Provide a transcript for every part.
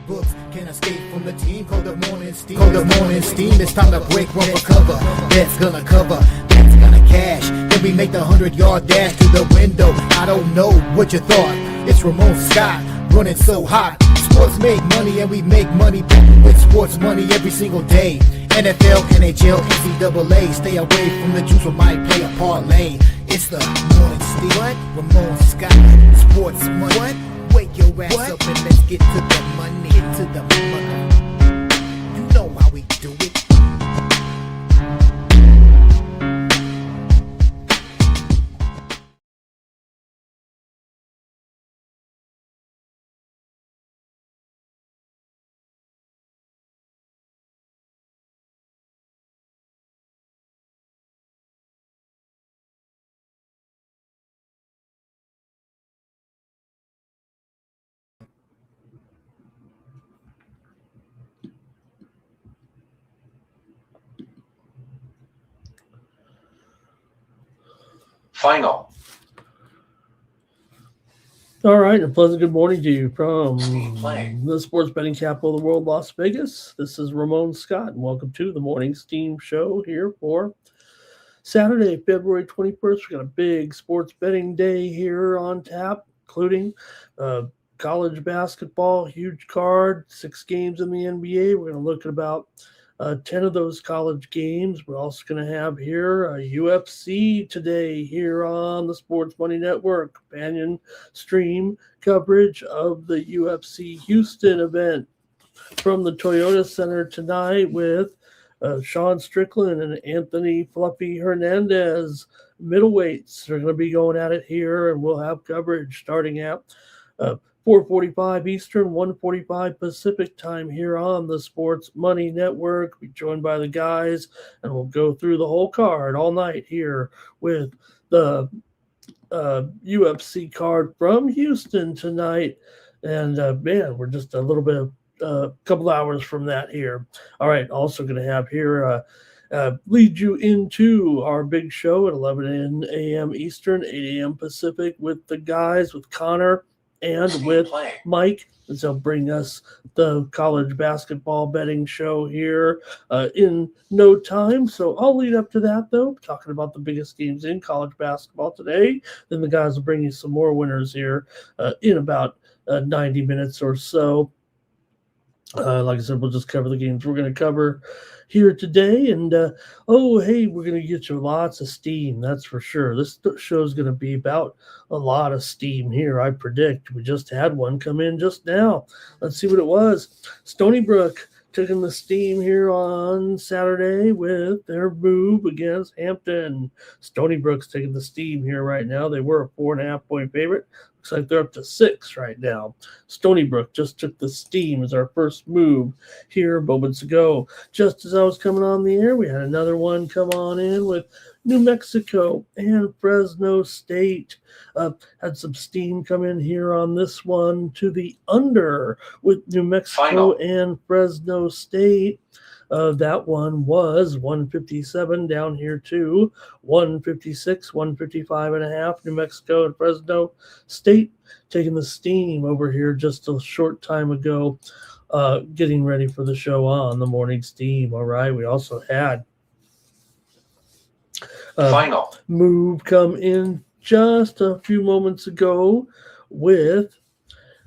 books can't escape from the team. Call the morning steam. Call the morning steam. It's time to break one for cover. That's gonna cover. That's gonna cash. Then we make the 100-yard dash to the window. I don't know what you thought. It's Ramon Scott running so hot. Sports make money and we make money with sports money every single day. NFL, NHL, NCAA. Stay away from the juice or might play a parlay. It's the morning steam. What? Ramon Scott. Sports money. What? Wake your ass up and let's get to the money. Get to the money. You know how we do it. Final. All right, a pleasant good morning to you from the sports betting capital of the world, Las Vegas. This is Ramon Scott, and welcome to the Morning Steam Show here for Saturday, February 21st. We got a big sports betting day here on tap, including college basketball, huge card, 6 games in the NBA. We're going to look at about 10 of those college games. We're also going to have here a UFC today here on the Sports Money Network. Companion stream coverage of the UFC Houston event from the Toyota Center tonight with Sean Strickland and Anthony Fluffy Hernandez. Middleweights are going to be going at it here, and we'll have coverage starting at 4:45 Eastern, 1:45 Pacific time here on the Sports Money Network. We'll be joined by the guys, and we'll go through the whole card all night here with the UFC card from Houston tonight. And, man, we're just a little bit of a couple hours from that here. All right, also going to have here lead you into our big show at 11 a.m. Eastern, 8 a.m. Pacific with the guys, with Connor and with Mike, and so bring us the college basketball betting show here in no time. So I'll lead up to that, though, talking about the biggest games in college basketball today. Then the guys will bring you some more winners here in about 90 minutes or so. Like I said, we'll just cover the games we're going to cover here today. And, hey, we're going to get you lots of steam, that's for sure. This show is going to be about a lot of steam here, I predict. We just had one come in just now. Let's see what it was. Stony Brook taking the steam here on Saturday with their move against Hampton. Stony Brook's taking the steam here right now. They were a 4.5-point favorite. Looks like they're up to 6 right now. Stony Brook just took the steam as our first move here moments ago. Just as I was coming on the air, we had another one come on in with New Mexico and Fresno State. Had some steam come in here on this one to the under with New Mexico and Fresno State. That one was 157 down here to 156, 155.5. New Mexico and Fresno State taking the steam over here just a short time ago, getting ready for the show on the morning steam. All right, we also had final move come in just a few moments ago with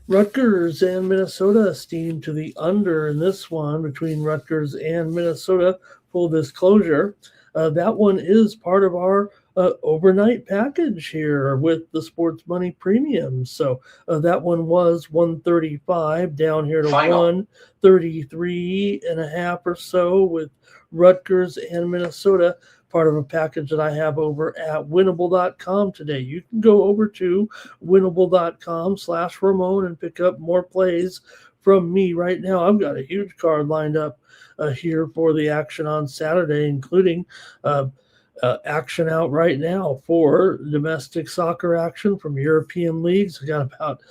Rutgers and Minnesota steam to the under in this one between Rutgers and Minnesota. Full disclosure, that one is part of our overnight package here with the Sports Money Premium. So that one was 135 down here to 133.5 or so with Rutgers and Minnesota. Part of a package that I have over at winnable.com today. You can go over to winnable.com/Ramon and pick up more plays from me right now. I've got a huge card lined up here for the action on Saturday, including action out right now for domestic soccer action from European leagues. I got about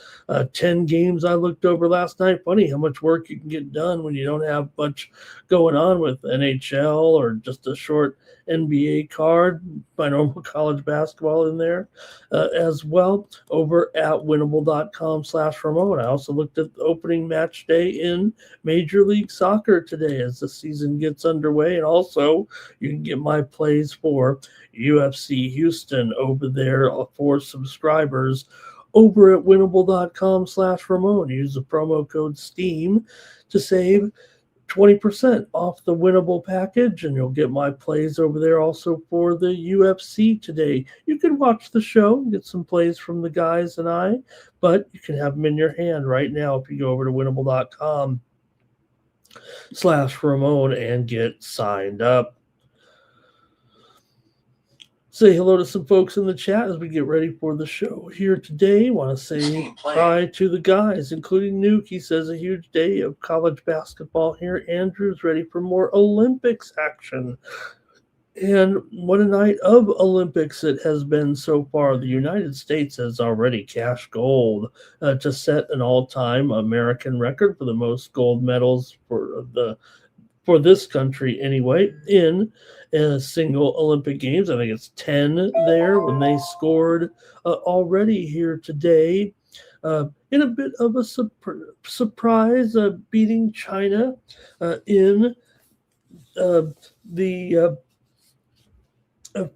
10 games I looked over last night. Funny how much work you can get done when you don't have much going on with NHL or just a short NBA card, my normal college basketball in there as well over at winnable.com/Ramon. I also looked at the opening match day in Major League Soccer today as the season gets underway. And also, you can get my plays for UFC Houston over there for subscribers over at winnable.com/Ramon. Use the promo code STEAM to save 20% off the Winnable package, and you'll get my plays over there also for the UFC today. You can watch the show, get some plays from the guys and I, but you can have them in your hand right now if you go over to winnable.com/Ramon and get signed up. Say hello to some folks in the chat as we get ready for the show here today. Want to say hi to the guys, including Nuke. He says a huge day of college basketball here. Andrew's ready for more Olympics action. And what a night of Olympics it has been so far. The United States has already cashed gold to set an all-time American record for the most gold medals for this country anyway in a single Olympic Games. I think it's 10 there when they scored already here today. In a bit of a surprise, beating China in the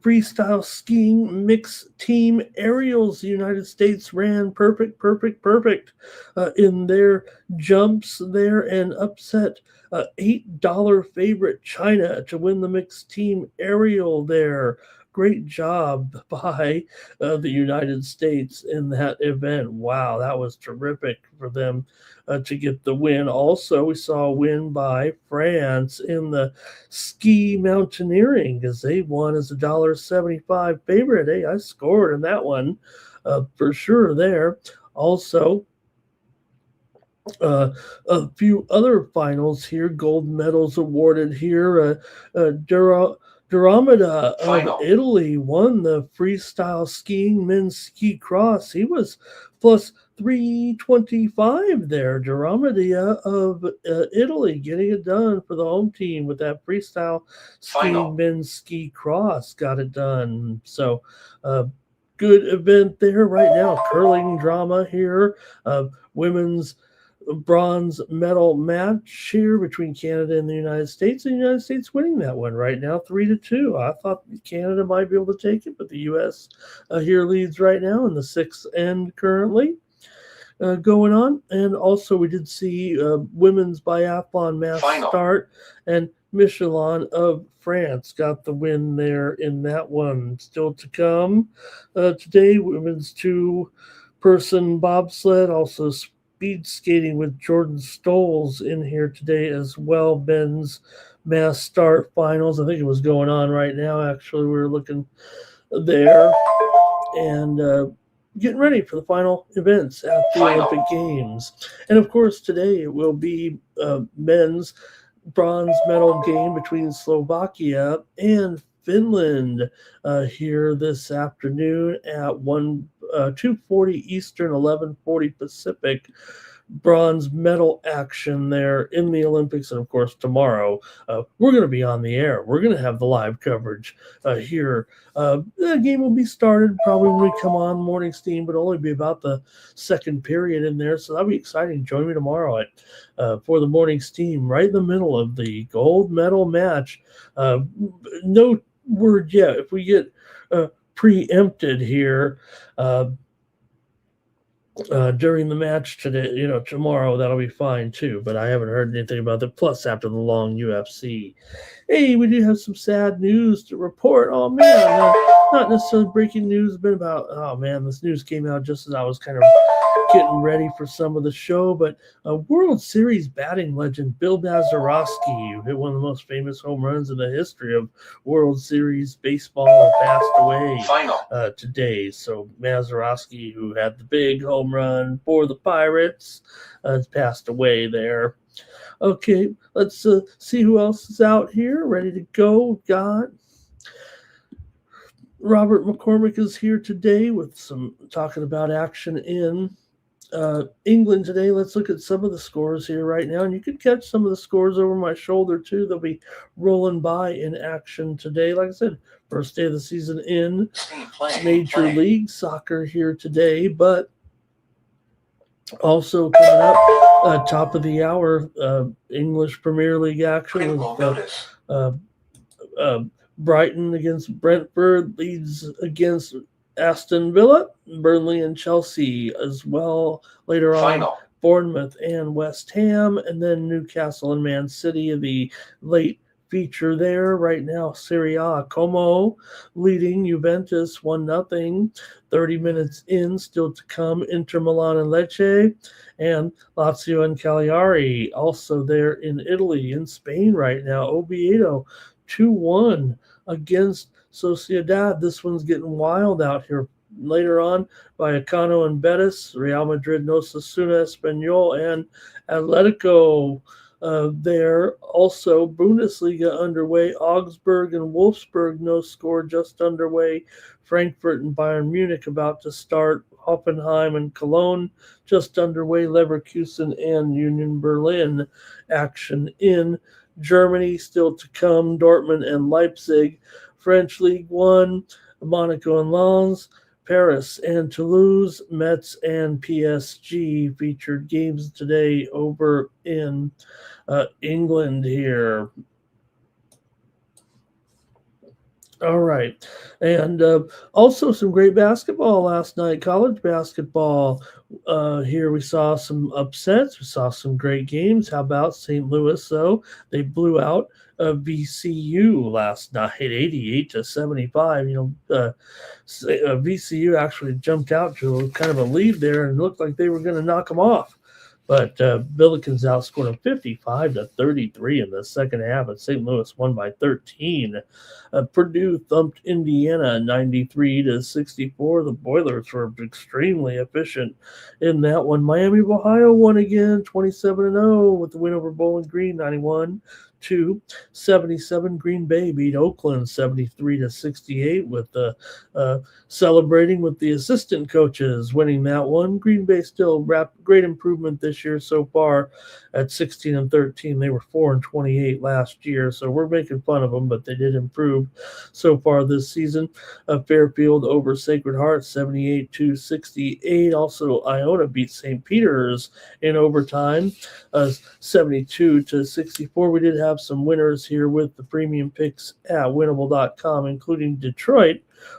freestyle skiing mixed team aerials. The United States ran perfect in their jumps there and upset $8 favorite China to win the mixed team aerial there. Great job by the United States in that event. Wow, that was terrific for them to get the win. Also, we saw a win by France in the ski mountaineering as they won as a $1.75 favorite. Hey, I scored in that one for sure there. Also, a few other finals here, gold medals awarded here. Duramida of Italy won the freestyle skiing men's ski cross. He was plus 325 there. Duramida of Italy getting it done for the home team with that freestyle skiing men's ski cross. Got it done. So good event there right now. Curling drama here. Women's bronze medal match here between Canada and the United States. And the United States winning that one right now 3-2. I thought Canada might be able to take it, but the U.S. Here leads right now in the sixth end currently going on. And also we did see women's biathlon mass start, and Michelin of France got the win there in that one. Still to come today, women's two-person bobsled, also speed skating with Jordan Stolz in here today as well. Men's mass start finals. I think it was going on right now. Actually, we were looking there and getting ready for the final events at the Olympic Games. And of course, today it will be men's bronze medal game between Slovakia and Finland here this afternoon at 2:40 Eastern, 11:40 Pacific. Bronze medal action there in the Olympics. And of course, tomorrow we're going to be on the air. We're going to have the live coverage here. The game will be started probably when we come on Morning Steam, but only be about the second period in there. So that'll be exciting. Join me tomorrow for the Morning Steam right in the middle of the gold medal match. No word yet if we get preempted here during the match today, tomorrow, that'll be fine too. But I haven't heard anything about that. Plus, after the long UFC, hey, we do have some sad news to report. Oh man, not necessarily breaking news, but about this news came out just as I was kind of getting ready for some of the show. But World Series batting legend Bill Mazeroski, who hit one of the most famous home runs in the history of World Series baseball, passed away today. So Mazeroski, who had the big home run for the Pirates, has passed away there. Okay, let's see who else is out here ready to go. Got Robert McCormick is here today with some talking about action in England today. Let's look at some of the scores here right now, and you can catch some of the scores over my shoulder too. They'll be rolling by in action today. Like I said, first day of the season in Major League Soccer here today, but also coming up top of the hour, English Premier League action with Brighton against Brentford, Leeds against Aston Villa, Burnley and Chelsea as well later on. Bournemouth and West Ham, and then Newcastle and Man City, the late feature there. Right now, Serie A, Como leading Juventus 1-0. 30 minutes in, still to come, Inter Milan and Lecce, and Lazio and Cagliari. Also there in Italy, in Spain right now, Oviedo 2-1 against Sociedad. This one's getting wild out here. Later on, Vallecano and Betis, Real Madrid, Osasuna, Espanyol, and Atletico. There also Bundesliga underway. Augsburg and Wolfsburg, no score, just underway. Frankfurt and Bayern Munich about to start. Hoffenheim and Cologne just underway. Leverkusen and Union Berlin action in Germany still to come. Dortmund and Leipzig. French League One, Monaco and Lens. Paris and Toulouse, Metz and PSG featured games today over in England here. All right. And also some great basketball last night, college basketball. Here we saw some upsets. We saw some great games. How about St. Louis, though? They blew out VCU last night, 88-75. VCU actually jumped out to kind of a lead there and looked like they were going to knock them off. But Billikens outscored them 55-33 in the second half, and St. Louis won by 13. Purdue thumped Indiana 93-64. The Boilers were extremely efficient in that one. Miami of Ohio won again, 27-0 with the win over Bowling Green, 91-77. Green Bay beat Oakland 73-68 with the celebrating with the assistant coaches winning that one. Green Bay still great improvement this year so far at 16-13. They were 4-28 last year, so we're making fun of them, but they did improve so far this season. Fairfield over Sacred Heart 78-68. Also, Iona beat St. Peter's in overtime 72-64. We did have some winners here with the premium picks at winnable.com, including Detroit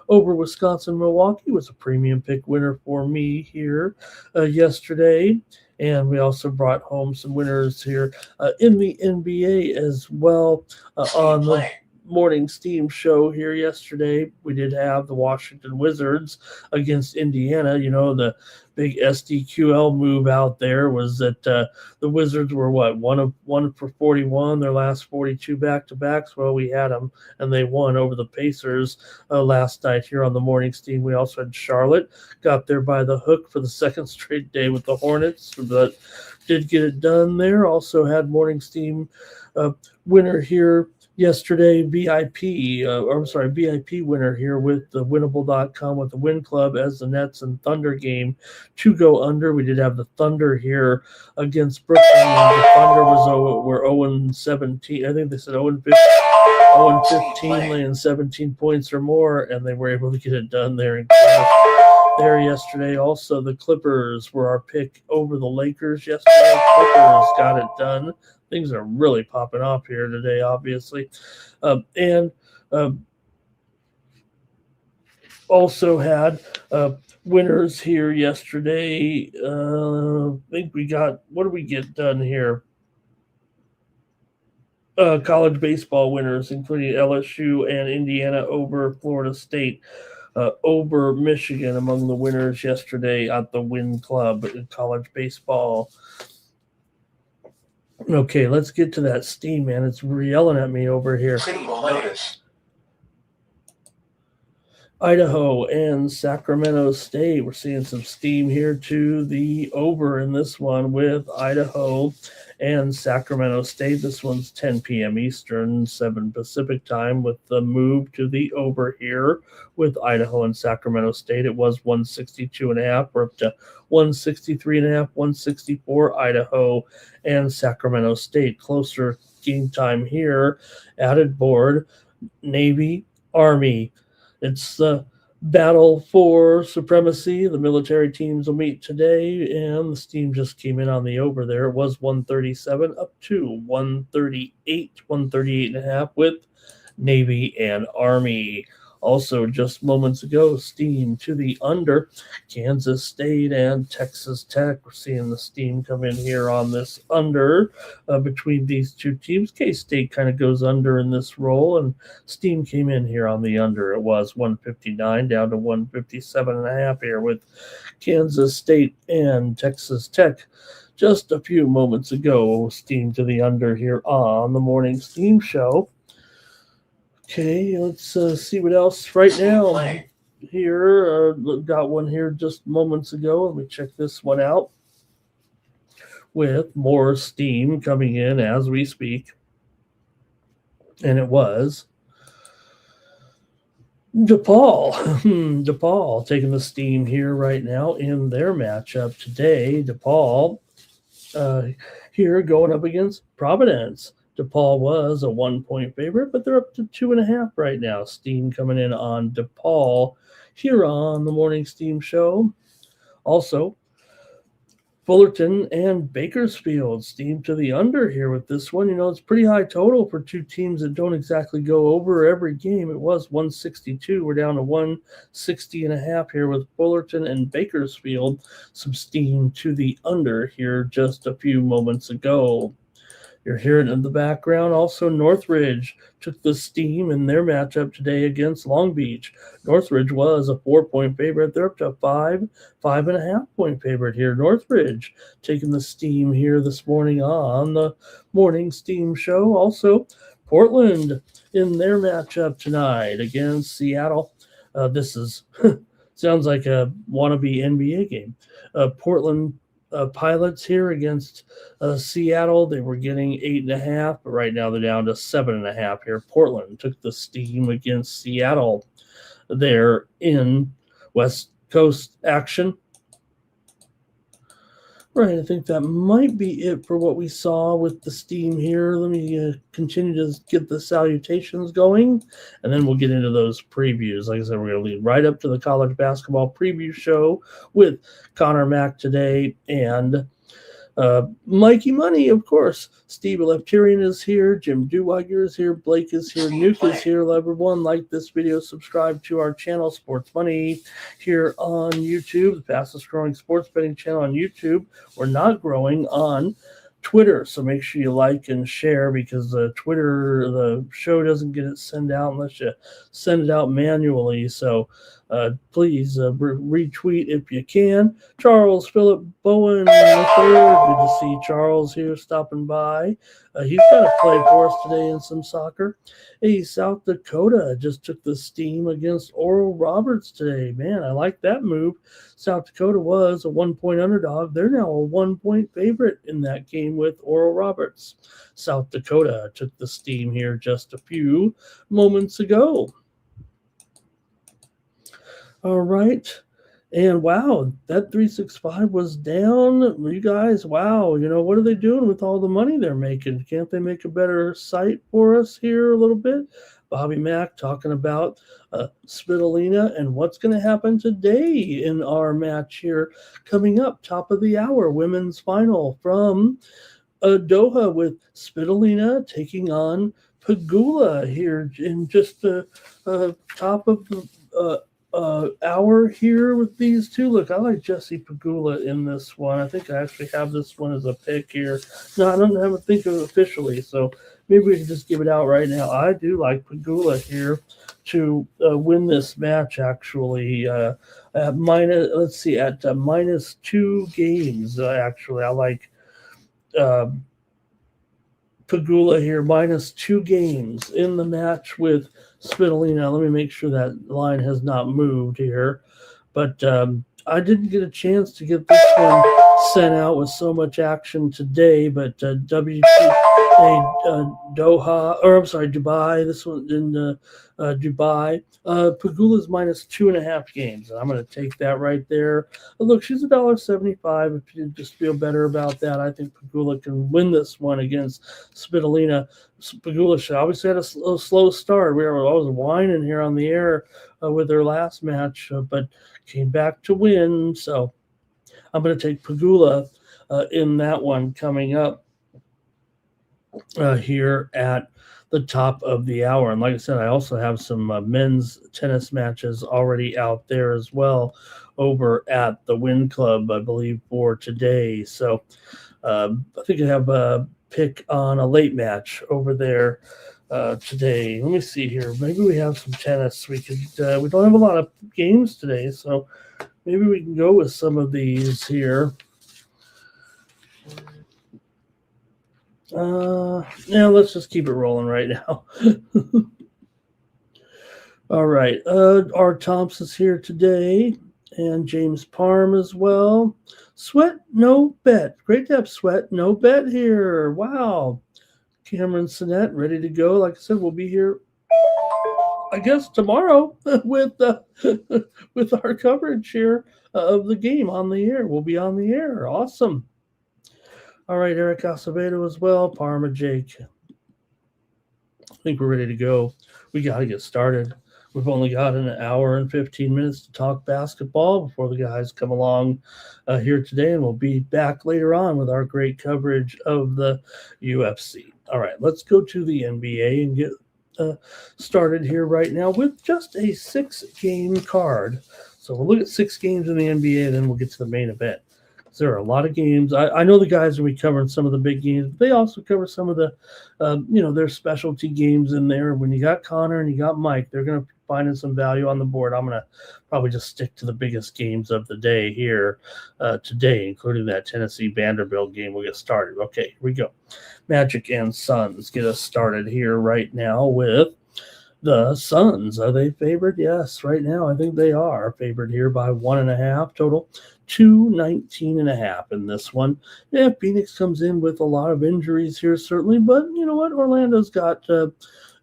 over Wisconsin. Milwaukee was a premium pick winner for me here yesterday. And we also brought home some winners here in the NBA as well on the morning steam show here yesterday. We did have the Washington Wizards against Indiana. You know, the big SDQL move out there was that the Wizards were one for 41, their last 42 back-to-backs. Well, we had them, and they won over the Pacers last night here on the morning steam. We also had Charlotte, got there by the hook for the second straight day with the Hornets, but did get it done there. Also had morning steam winner here yesterday, VIP winner here with the winnable.com with the Win Club as the Nets and Thunder game to go under. We did have the Thunder here against Brooklyn, and the Thunder were 0-17. I think they said 0-15, laying 17 points or more, and they were able to get it done there in class there yesterday. Also, the Clippers were our pick over the Lakers yesterday. Clippers got it done. Things are really popping off here today, obviously. And also had winners here yesterday. I think we got, what did we get done here? College baseball winners, including LSU and Indiana over Florida State. Over Michigan among the winners yesterday at the Win Club in college baseball. Okay, let's get to that steam, man. It's yelling at me over here. Idaho and Sacramento State. We're seeing some steam here to the over in this one with Idaho and Sacramento State. This one's 10 p.m. Eastern, 7 Pacific time with the move to the over here with Idaho and Sacramento State. It was 162.5. We're up to 163.5, 164 Idaho and Sacramento State. Closer game time here. Added board, Navy, Army. It's the battle for supremacy. The military teams will meet today, and the steam just came in on the over there. It was 137 up to 138, 138.5 with Navy and Army. Also, just moments ago, steam to the under. Kansas State and Texas Tech. We're seeing the steam come in here on this under between these two teams. K-State kind of goes under in this roll, and steam came in here on the under. It was 159 down to 157.5 here with Kansas State and Texas Tech. Just a few moments ago, steam to the under here on the morning steam show. Okay, let's see what else right now here. Got one here just moments ago. Let me check this one out with more steam coming in as we speak. And it was DePaul. DePaul taking the steam here right now in their matchup today. DePaul here going up against Providence. DePaul was a 1-point favorite, but they're up to 2.5 right now. Steam coming in on DePaul here on the Morning Steam Show. Also, Fullerton and Bakersfield. Steam to the under here with this one. You know, it's pretty high total for two teams that don't exactly go over every game. It was 162. We're down to 160.5 here with Fullerton and Bakersfield. Some steam to the under here just a few moments ago. You're hearing in the background also Northridge took the steam in their matchup today against Long Beach. Northridge was a 4-point favorite. They're up to 5.5-point favorite here. Northridge taking the steam here this morning on the Morning Steam Show. Also, Portland in their matchup tonight against Seattle. This is sounds like a wannabe NBA game. Portland Pilots here against Seattle. They were getting 8.5, but right now they're down to 7.5 here. Portland took the steam against Seattle there in West Coast action. Right, I think that might be it for what we saw with the steam here. Let me continue to get the salutations going, and then we'll get into those previews. Like I said, we're going to lead right up to the college basketball preview show with Connor Mack today and Mikey Money, of course. Steve Eleftherian is here. Jim Duweiger is here. Blake is here. Nuke is here. Everyone, like this video. Subscribe to our channel, Sports Money, here on YouTube, the fastest growing sports betting channel on YouTube. We're not growing on Twitter, so make sure you like and share because Twitter, the show doesn't get it sent out unless you send it out manually. So please retweet if you can. Charles Philip Bowen III. Good to see Charles here stopping by. He's got a play for us today in some soccer. Hey, South Dakota just took the steam against Oral Roberts today. Man, I like that move. South Dakota was a 1-point underdog. They're now a 1-point favorite in that game with Oral Roberts. South Dakota took the steam here just a few moments ago. All right. And wow, that 365 was down. You guys, wow, you know, what are they doing with all the money they're making? Can't they make a better site for us here a little bit? Bobby Mack talking about Svitolina and what's going to happen today in our match here coming up, top of the hour, women's final from Doha with Svitolina taking on Pegula here in just the top of the hour here with these two. Look, I like Jesse Pegula in this one. I think I actually have this one as a pick here. No, I don't have to think of it officially, so maybe we can just give it out right now. I do like Pegula here to win this match, actually. At minus 2 games, actually. I like Pagula here, minus 2 games in the match with Svitolina. Let me make sure that line has not moved here. But I didn't get a chance to get this one sent out with so much action today. But Dubai. This one in Dubai. Pagula's minus 2.5 games. And I'm going to take that right there. But look, she's $1.75. If you just feel better about that, I think Pagula can win this one against Svitolina. Pagula obviously had a slow start. We were always whining here on the air with her last match, but came back to win. So I'm going to take Pagula in that one coming up here at the top of the hour. And like I said, I also have some men's tennis matches already out there as well over at the Win Club, I believe, for today. So I think I have a pick on a late match over there today. Let me see here. Maybe we have some tennis. We don't have a lot of games today, so maybe we can go with some of these here. Let's just keep it rolling right now. All right. Art Thompson's here today, and James Parm as well. Sweat, no bet. Great to have Sweat, no bet here. Wow. Cameron Sinnett ready to go. Like I said, we'll be here, I guess, tomorrow with our coverage here of the game on the air. We'll be on the air. Awesome. All right, Eric Acevedo as well. Parma Jake. I think we're ready to go. We got to get started. We've only got an hour and 15 minutes to talk basketball before the guys come along here today, and we'll be back later on with our great coverage of the UFC. All right, let's go to the NBA and get started here right now with just a 6-game card. So we'll look at 6 games in the NBA, and then we'll get to the main event. There are a lot of games. I know the guys will be covering some of the big games, but they also cover some of the, their specialty games in there. When you got Connor and you got Mike, they're going to find some value on the board. I'm going to probably just stick to the biggest games of the day here today, including that Tennessee Vanderbilt game. We'll get started. Okay, here we go. Magic and Suns get us started here right now with the Suns. Are they favored? Yes, right now I think they are favored here by 1.5 total. 219.5 in this one. Yeah, Phoenix comes in with a lot of injuries here, certainly, but you know what? Orlando's got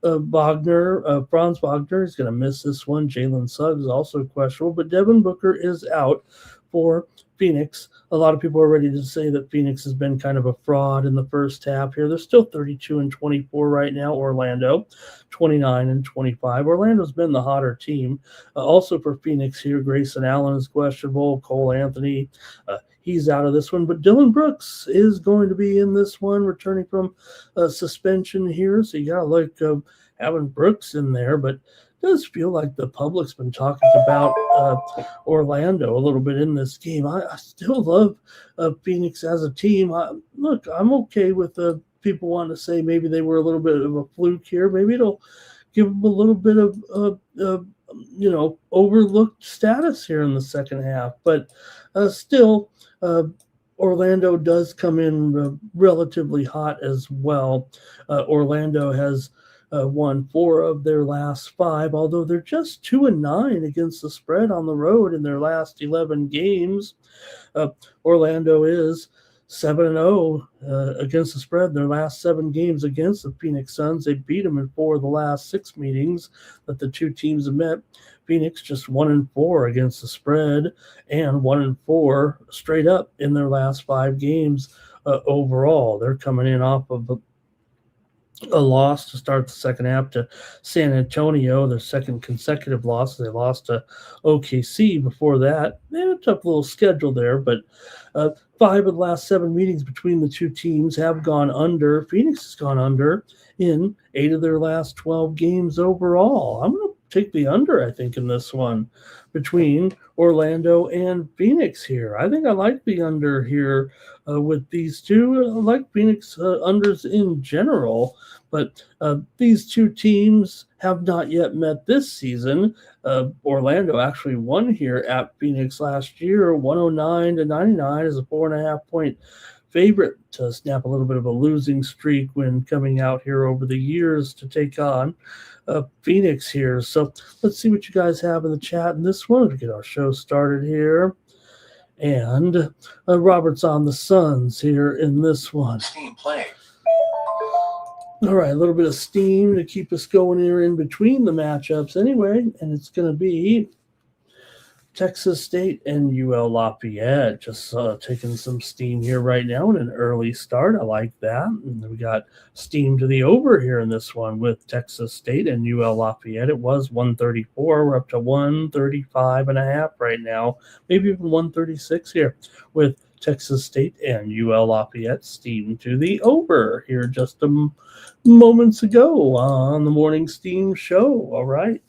Wagner, Franz Wagner is going to miss this one. Jalen Suggs is also questionable, but Devin Booker is out for Phoenix. A lot of people are ready to say that Phoenix has been kind of a fraud in the first half here. They're still 32-24 right now. Orlando, 29-25. Orlando's been the hotter team. Also for Phoenix here, Grayson Allen is questionable. Cole Anthony, he's out of this one. But Dylan Brooks is going to be in this one, returning from suspension here. So you got to like having Brooks in there, but does feel like the public's been talking about Orlando a little bit in this game. I still love Phoenix as a team. I'm okay with people wanting to say maybe they were a little bit of a fluke here. Maybe it'll give them a little bit of overlooked status here in the second half. But still, Orlando does come in relatively hot as well. Orlando has won 4 of their last 5, although they're just 2-9 against the spread on the road in their last 11 games. Orlando is 7-0 against the spread in their last 7 games against the Phoenix Suns. They beat them in 4 of the last 6 meetings that the two teams have met. Phoenix just 1-4 against the spread and 1-4 straight up in their last 5 games overall. They're coming in off of a loss to start the second half to San Antonio, their second consecutive loss. They lost to OKC before that. They had a tough little schedule there, but 5 of the last 7 meetings between the two teams have gone under. Phoenix has gone under in 8 of their last 12 games overall. I'm going to take the under, I think, in this one between Orlando and Phoenix here. I think I like the under here with these two. I like Phoenix unders in general, but these two teams have not yet met this season. Orlando actually won here at Phoenix last year, 109-99 is a 4.5 point favorite to snap a little bit of a losing streak when coming out here over the years to take on Phoenix here. So let's see what you guys have in the chat in this one to get our show started here. And Robert's on the Suns here in this one. Steam playing. All right, a little bit of steam to keep us going here in between the matchups anyway. And it's going to be Texas State and UL Lafayette. Just taking some steam here right now in an early start. I like that. And we got steam to the over here in this one with Texas State and UL Lafayette. It was 134. We're up to 135.5 right now. Maybe even 136 here with Texas State and UL Lafayette. Steam to the over here just moments ago on the Morning Steam Show. All right.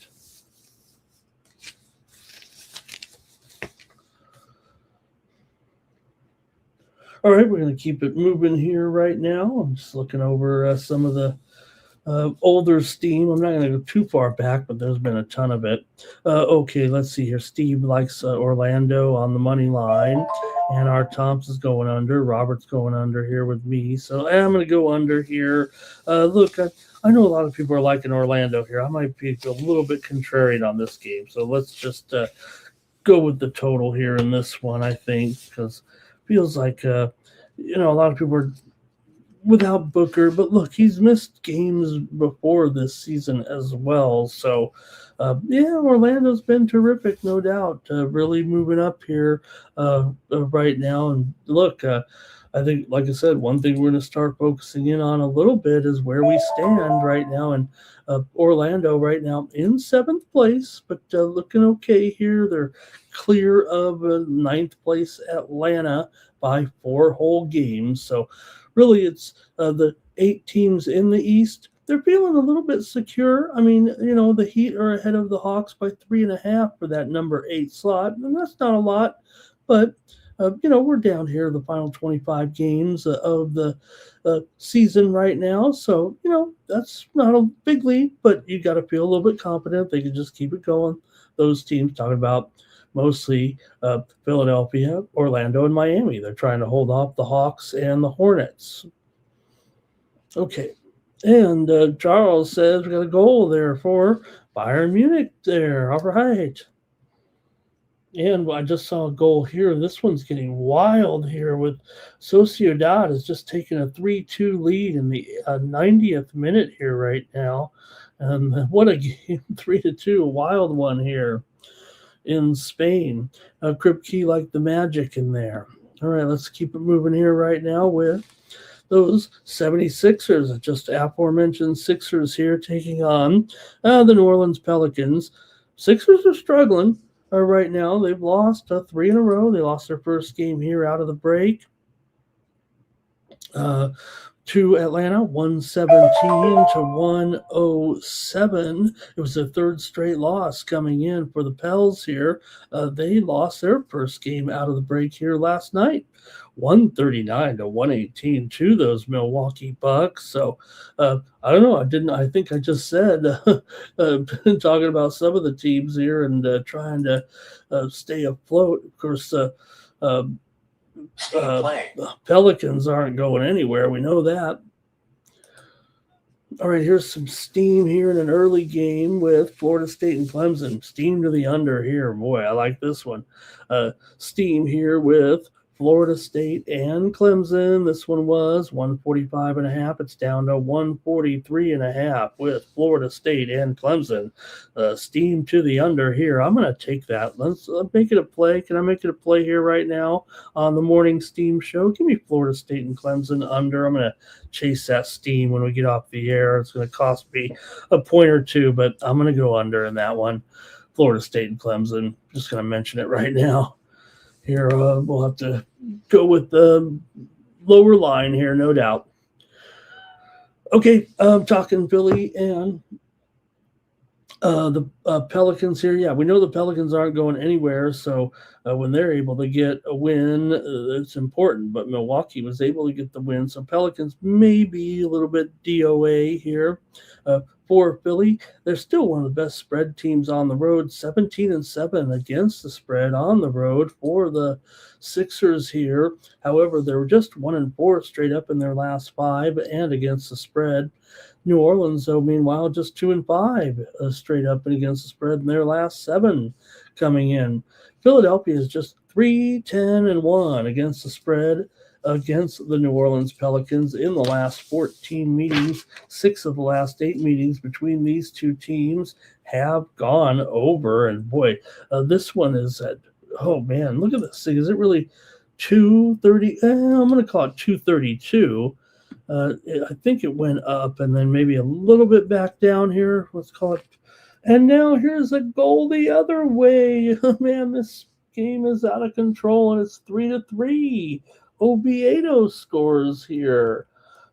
All right, we're going to keep it moving here right now. I'm just looking over some of the older steam. I'm not going to go too far back, but there's been a ton of it. Okay, let's see here. Steve likes Orlando on the money line, and our Thompson's going under. Robert's going under here with me. So I'm going to go under here. Look, I know a lot of people are liking Orlando here. I might be a little bit contrarian on this game. So let's just go with the total here in this one, I think, because feels like, a lot of people are without Booker. But look, he's missed games before this season as well. So, Orlando's been terrific, no doubt. Really moving up here right now. And look, I think, like I said, one thing we're going to start focusing in on a little bit is where we stand right now. And Orlando right now in 7th place, but looking okay here. They're clear of 9th place Atlanta by 4 whole games. So really it's the 8 teams in the East. They're feeling a little bit secure. I mean, the Heat are ahead of the Hawks by 3.5 for that number 8 slot, and that's not a lot, but we're down here the final 25 games of the season right now. So, that's not a big lead, but you got to feel a little bit confident they can just keep it going. Those teams, talking about mostly Philadelphia, Orlando, and Miami. They're trying to hold off the Hawks and the Hornets. Okay. And Charles says we got a goal there for Bayern Munich there. All right. And I just saw a goal here. This one's getting wild here with Sociedad is just taking a 3-2 lead in the 90th minute here right now. And what a game, 3-2, a wild one here in Spain. Kripke like the magic in there. All right, let's keep it moving here right now with those 76ers, just aforementioned Sixers here taking on the New Orleans Pelicans. Sixers are struggling. Right now, they've lost 3 in a row. They lost their first game here out of the break to Atlanta, 117 to 107. It was their 3rd straight loss coming in for the Pels here. They lost their first game out of the break here last night, 139 to 118 to those Milwaukee Bucks. So I don't know. I think I just said talking about some of the teams here and trying to stay afloat. Of course, Pelicans aren't going anywhere. We know that. All right, here's some steam here in an early game with Florida State and Clemson. Steam to the under here. Boy, I like this one. Steam here with Florida State and Clemson. This one was 145.5. It's down to 143.5 with Florida State and Clemson. Steam to the under here. I'm going to take that. Let's make it a play. Can I make it a play here right now on the Morning Steam Show? Give me Florida State and Clemson under. I'm going to chase that steam when we get off the air. It's going to cost me a point or two, but I'm going to go under in that one. Florida State and Clemson. Just going to mention it right now. Here, we'll have to go with the lower line here, no doubt. Okay, I'm talking Philly and the Pelicans here. Yeah, we know the Pelicans aren't going anywhere, so when they're able to get a win, it's important. But Milwaukee was able to get the win. So Pelicans maybe a little bit DOA here. For Philly, they're still one of the best spread teams on the road, 17-7 against the spread on the road for the Sixers here. However, they were just 1-4 straight up in their last 5 and against the spread. New Orleans, though, meanwhile, just 2-5 straight up and against the spread in their last 7 coming in. Philadelphia is just 3-10-1 against the spread against the New Orleans Pelicans in the last 14 meetings. 6 of the last 8 meetings between these two teams have gone over. And boy, this one is at, oh man, look at this thing. Is it really 230? I'm going to call it 232. I think it went up and then maybe a little bit back down here. Let's call it. And now here's a goal the other way. Man, this game is out of control and it's 3-3. Oviedo scores here.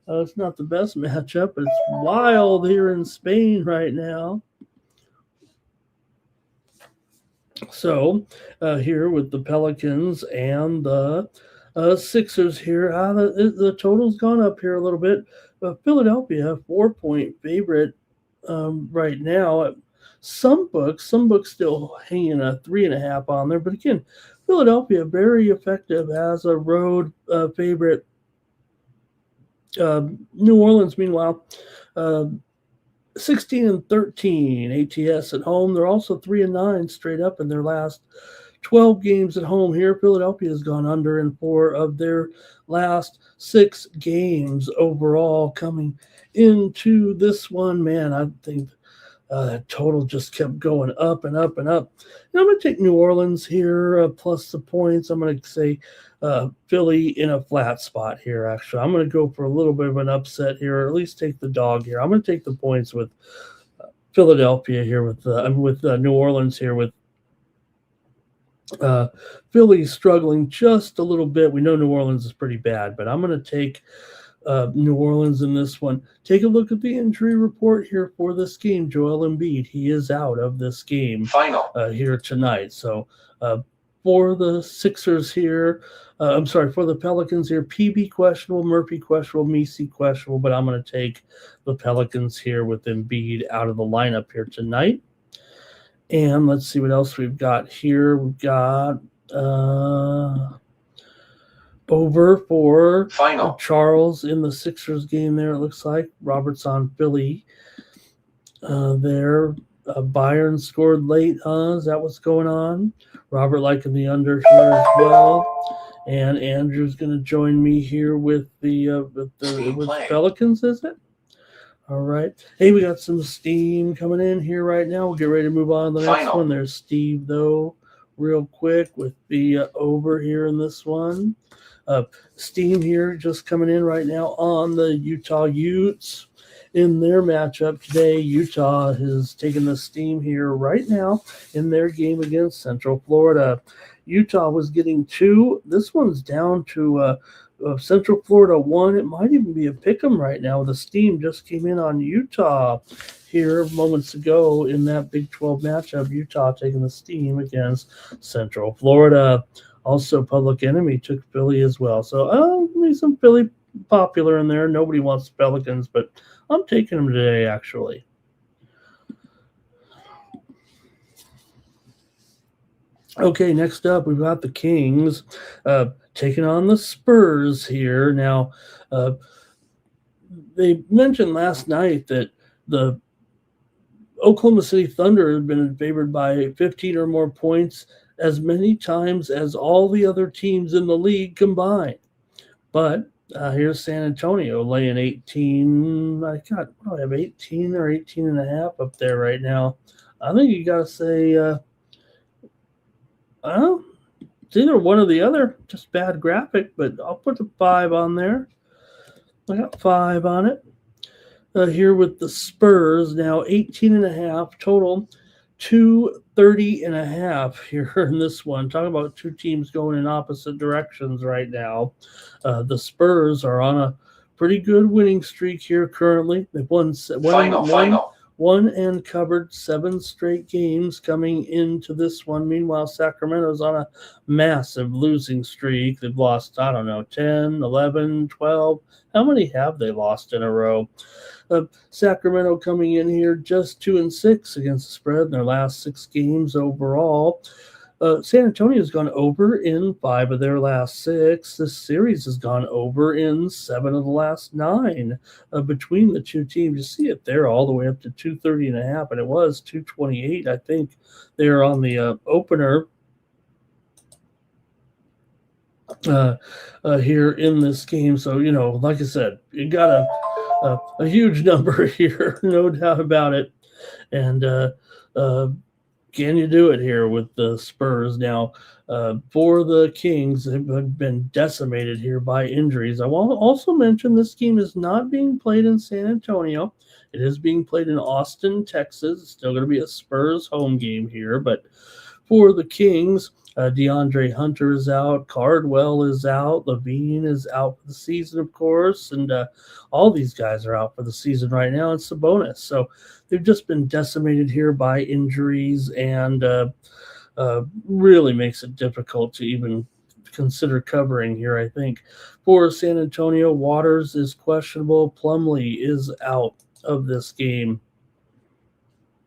It's not the best matchup, but it's wild here in Spain right now. So here with the Pelicans and the Sixers here, the total's gone up here a little bit. Philadelphia, 4-point favorite right now. Some books still hanging a 3.5 on there, but again, Philadelphia very effective as a road favorite. New Orleans, meanwhile, 16-13 ATS at home. They're also 3-9 straight up in their last 12 games at home here. Philadelphia has gone under in 4 of their last 6 games overall coming into this one. Man, I think that total just kept going up and up and up. And I'm going to take New Orleans here plus the points. I'm going to say Philly in a flat spot here, actually. I'm going to go for a little bit of an upset here, or at least take the dog here. I'm going to take the points with Philadelphia here, with New Orleans here, with Philly struggling just a little bit. We know New Orleans is pretty bad, but I'm going to take New Orleans in this one. Take a look at the injury report here for this game. Joel Embiid, he is out of this game here tonight. So for the Sixers here, for the Pelicans here, PB questionable, Murphy questionable, Messi questionable, but I'm going to take the Pelicans here with Embiid out of the lineup here tonight. And let's see what else we've got here. We've got over for Charles in the Sixers game there, it looks like. Robert's on Philly there. Byron scored late, huh? Is that what's going on? Robert liking the under here as well. And Andrew's going to join me here with with Pelicans, is it? All right. Hey, we got some steam coming in here right now. We'll get ready to move on to the next one. There's Steve, though, real quick with the over here in this one. Steam here just coming in right now on the Utah Utes in their matchup today. Utah is taking the steam here right now in their game against Central Florida. Utah was getting 2. This one's down to Central Florida 1. It might even be a pick'em right now. The steam just came in on Utah here moments ago in that Big 12 matchup. Utah taking the steam against Central Florida. Also, Public Enemy took Philly as well. So, some Philly popular in there. Nobody wants Pelicans, but I'm taking them today, actually. Okay, next up, we've got the Kings taking on the Spurs here. Now, they mentioned last night that the Oklahoma City Thunder have been favored by 15 or more points as many times as all the other teams in the league combined. But here's San Antonio laying 18. I have 18 or 18.5 up there right now. I think you got to say, it's either one or the other. Just bad graphic, but I'll put the 5 on there. I got 5 on it. Here with the Spurs, now 18.5 total. 230.5 here in this one. Talking about two teams going in opposite directions right now. The Spurs are on a pretty good winning streak here currently. They've won won and covered 7 straight games coming into this one. Meanwhile, Sacramento's on a massive losing streak. They've lost, 10, 11, 12. How many have they lost in a row? Sacramento coming in here just 2-6 against the spread in their last 6 games overall. San Antonio's gone over in 5 of their last 6. This series has gone over in 7 of the last 9 between the two teams. You see it there all the way up to 230.5, and it was 228, I think, there on the opener here in this game. So, like I said, you got a huge number here, no doubt about it. And can you do it here with the Spurs? Now, for the Kings, they've been decimated here by injuries. I want to also mention this game is not being played in San Antonio. It is being played in Austin, Texas. It's still going to be a Spurs home game here. But for the Kings, DeAndre Hunter is out. Cardwell is out. Levine is out for the season, of course. And all these guys are out for the season right now. It's Sabonis. So they've just been decimated here by injuries, and really makes it difficult to even consider covering here, I think. For San Antonio, Waters is questionable. Plumlee is out of this game.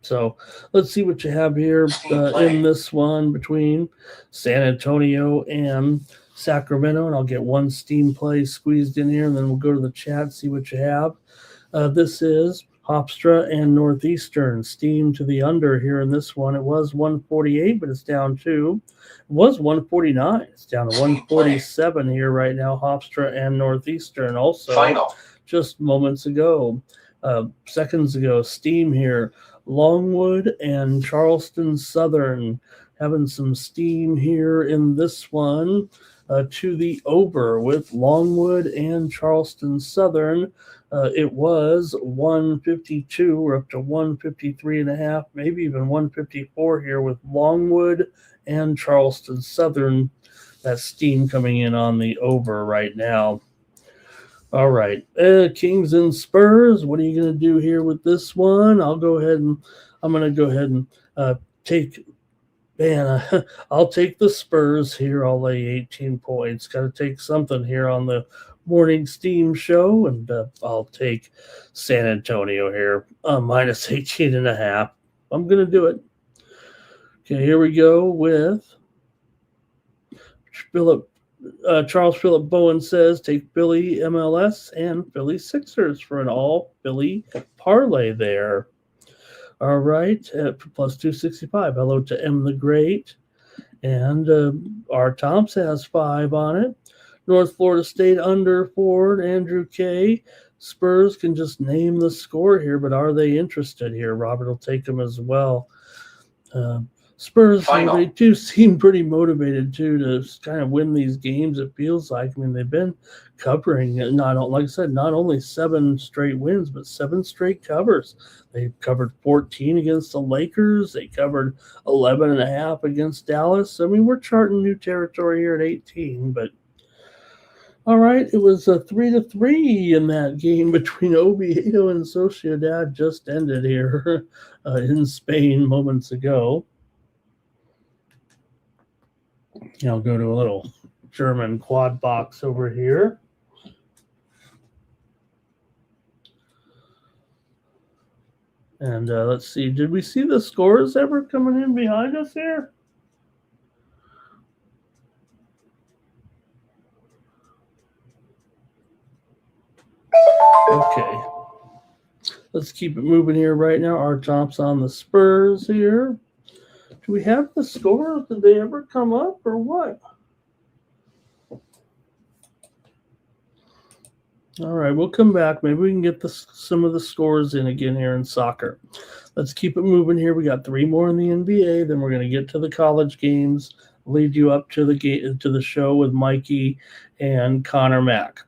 So let's see what you have here in this one between San Antonio and Sacramento. And I'll get one steam play squeezed in here, and then we'll go to the chat, see what you have. This is Hofstra and Northeastern. Steam to the under here in this one. It was 148, but it's down to, it was 149. It's down to 147 here right now. Hofstra and Northeastern also. Final. Just moments ago, seconds ago, steam here. Longwood and Charleston Southern having some steam here in this one to the over with Longwood and Charleston Southern. It was 152. We're up to 153.5, maybe even 154 here with Longwood and Charleston Southern. That steam coming in on the over right now. All right, Kings and Spurs. What are you going to do here with this one? I'm going to go ahead and take. Man, I'll take the Spurs here. I'll lay 18 points. Got to take something here on the morning steam show, and I'll take San Antonio here, minus 18.5. I'm going to do it. Okay, here we go with Philip. Charles Phillip Bowen says, take Philly MLS and Philly Sixers for an all Philly parlay there. All right, plus 265. Hello to M the Great. And R. Thompson has 5 on it. North Florida State under Ford, Andrew K. Spurs can just name the score here, but are they interested here? Robert will take them as well. Spurs, they do seem pretty motivated, too, to kind of win these games, it feels like. I mean, they've been covering, like I said, not only 7 straight wins, but 7 straight covers. They covered 14 against the Lakers. They covered 11.5 against Dallas. I mean, we're charting new territory here at 18, but all right, it was a 3-3 in that game between Oviedo and Sociedad just ended here in Spain moments ago. I'll go to a little German quad box over here. And let's see, did we see the scores ever coming in behind us here? Okay. Let's keep it moving here right now. Our top's on the Spurs here. Do we have the scores? Did they ever come up or what? All right, we'll come back. Maybe we can get some of the scores in again here in soccer. Let's keep it moving here. We got 3 more in the NBA. Then we're going to get to the college games. Lead you up to the show with Mikey and Connor Mack.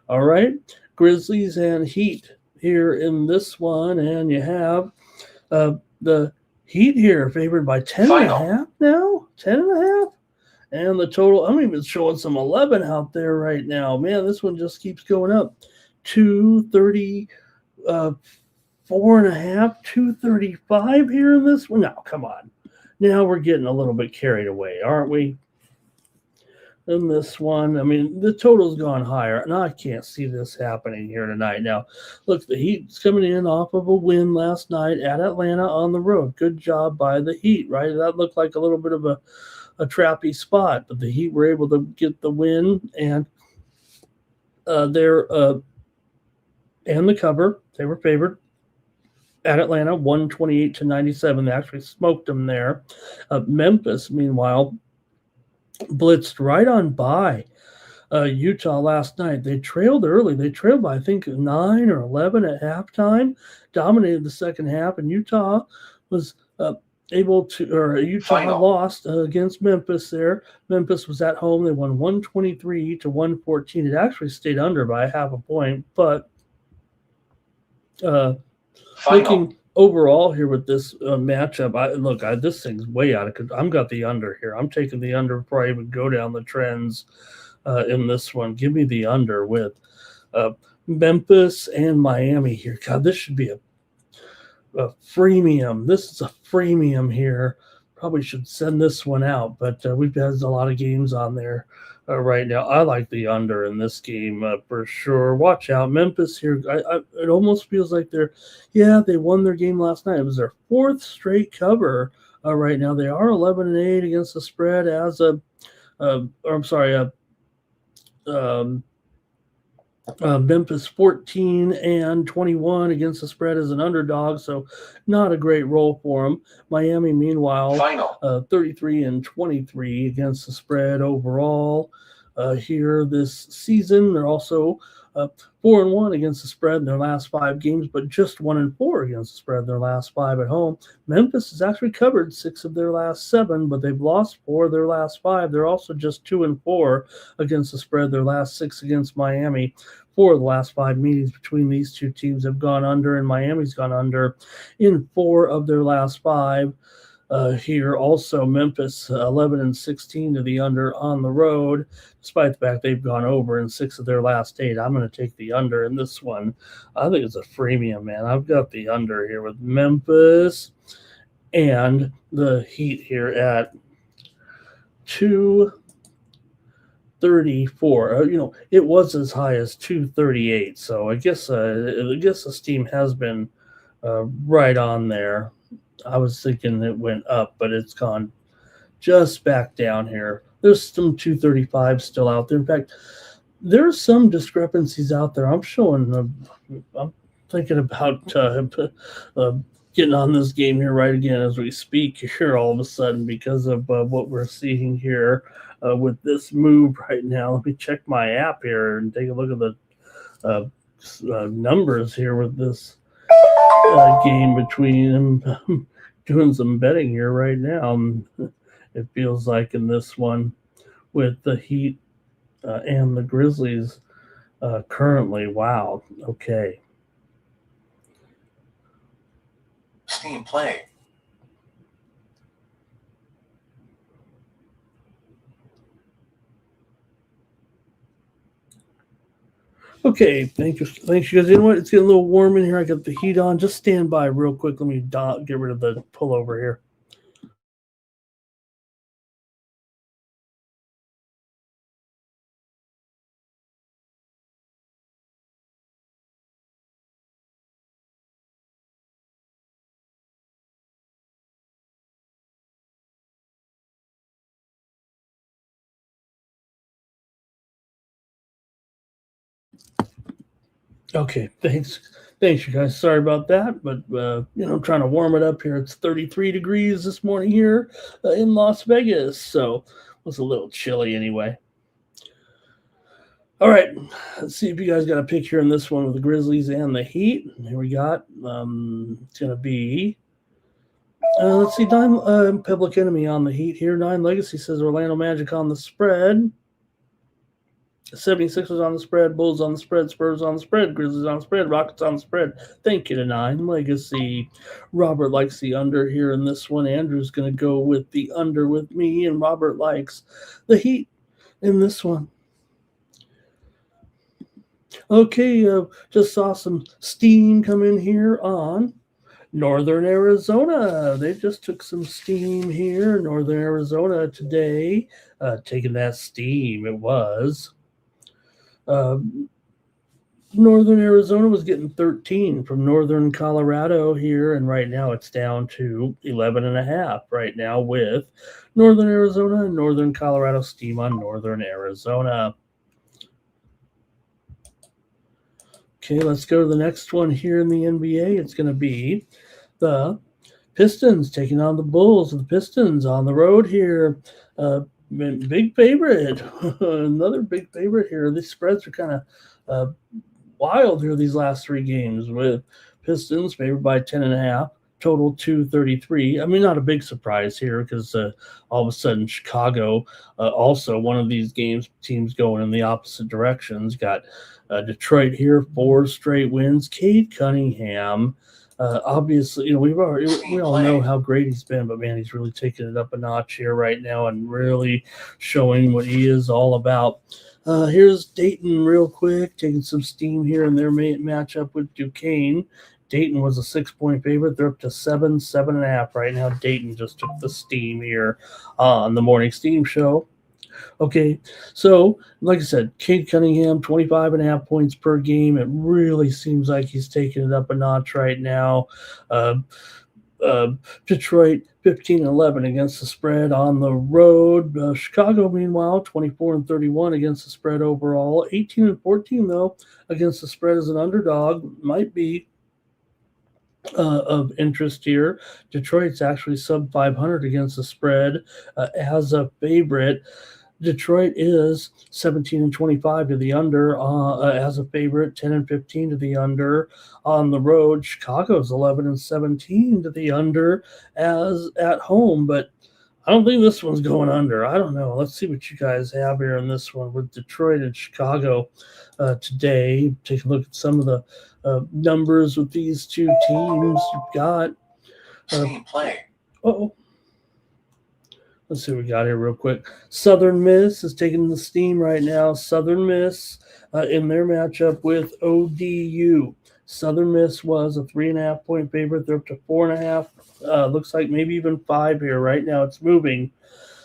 All right, Grizzlies and Heat here in this one, and you have the Heat here favored by 10.5 now, 10.5, and the total. I'm even showing some 11 out there right now. Man, this one just keeps going up. 234 4.5, 235 here in this one. No, come on. Now we're getting a little bit carried away, aren't we? In this one, I mean, the total's gone higher, and I can't see this happening here tonight. Now, look, the Heat's coming in off of a win last night at Atlanta on the road. Good job by the Heat, right? That looked like a little bit of a trappy spot, but the Heat were able to get the win and and the cover. They were favored at Atlanta, 128-97. They actually smoked them there. Memphis, meanwhile, blitzed right on by Utah last night. They trailed early. They trailed by, I think, 9 or 11 at halftime, dominated the second half, and Utah was lost against Memphis there. Memphis was at home. They won 123-114. It actually stayed under by half a point, but looking overall here with this matchup, this thing's way out of control. I've got the under here. I'm taking the under before I even go down the trends in this one. Give me the under with Memphis and Miami here. God, this should be a freemium. This is a freemium here. Probably should send this one out, but we've had a lot of games on there right now. I like the under in this game for sure. Watch out. Memphis here. It almost feels like they won their game last night. It was their fourth straight cover right now. They are 11-8 against the spread Memphis 14-21 against the spread as an underdog, so not a great roll for them. Miami, meanwhile, 33-23 against the spread overall here this season. They're also 4-1 against the spread in their last 5 games, but just 1-4 against the spread in their last 5 at home. Memphis has actually covered 6 of their last 7, but they've lost 4 of their last 5. They're also just 2-4 against the spread. Their last 6 against Miami. 4 of the last 5 meetings between these two teams have gone under, and Miami's gone under in 4 of their last 5. Here also Memphis 11-16 to the under on the road, despite the fact they've gone over in 6 of their last 8. I'm going to take the under in this one. I think it's a freemium, man. I've got the under here with Memphis and the Heat here at 234. It was as high as 238, so I guess the steam has been right on there. I was thinking it went up, but it's gone just back down here. There's some 235 still out there. In fact, there's some discrepancies out there. I'm thinking about getting on this game here right again as we speak here all of a sudden because of what we're seeing here with this move right now. Let me check my app here and take a look at the numbers here with this game between them. Doing some betting here right now. It feels like in this one with the Heat and the Grizzlies currently. Wow. Okay. Steam play. Okay, thanks, you guys. You know what? It's getting a little warm in here. I got the heat on. Just stand by real quick. Let me get rid of the pullover here. Okay, thanks you guys. Sorry about that, but I'm trying to warm it up here. It's 33 degrees this morning here in Las Vegas, so it was a little chilly anyway. All right, let's see if you guys got a pick here in this one with the Grizzlies and the Heat. Here we got it's going to be let's see, Public Enemy on the Heat here. 9 Legacy says Orlando Magic on the spread. 76ers on the spread, Bulls on the spread, Spurs on the spread, Grizzlies on the spread, Rockets on the spread. Thank you to 9 Legacy. Robert likes the under here in this one. Andrew's going to go with the under with me, and Robert likes the Heat in this one. Okay, just saw some steam come in here on Northern Arizona. They just took some steam here in Northern Arizona today. Taking that steam, it was. Uh, Northern Arizona was getting 13 from Northern Colorado here, and right now it's down to 11 and a half right now with Northern Arizona and Northern Colorado steam on Northern Arizona. Okay, let's go to the next one here in the NBA. It's going to be the Pistons taking on the Bulls. The Pistons on the road here. Big favorite. Another big favorite here. These spreads are kind of wild here these last three games, with Pistons favored by 10.5, total 233. I mean, not a big surprise here because all of a sudden Chicago, also one of these teams going in the opposite directions. Got Detroit here, 4 straight wins. Cade Cunningham, obviously, we all know how great he's been, but man, he's really taking it up a notch here right now and really showing what he is all about. Here's Dayton real quick, taking some steam here in their matchup with Duquesne. Dayton was a 6-point favorite. They're up to 7.5 right now. Dayton just took the steam here on the Morning Steam Show. Okay, so like I said, Cade Cunningham, 25.5 points per game. It really seems like he's taking it up a notch right now. Detroit 15-11 against the spread on the road. Chicago, meanwhile, 24-31 against the spread overall. 18-14 though against the spread as an underdog. Might be of interest here. Detroit's actually sub 500 against the spread as a favorite. Detroit is 17-25 to the under as a favorite, 10-15 to the under on the road. Chicago's 11-17 to the under as at home, but I don't think this one's going under. I don't know. Let's see what you guys have here in this one with Detroit and Chicago today. Take a look at some of the numbers with these two teams. You've got Steam play. Uh-oh. Let's see what we got here real quick. Southern Miss is taking the steam right now. Southern Miss in their matchup with ODU. Southern Miss was a 3.5 point favorite. They're up to 4.5. Looks like maybe even 5 here. Right now it's moving.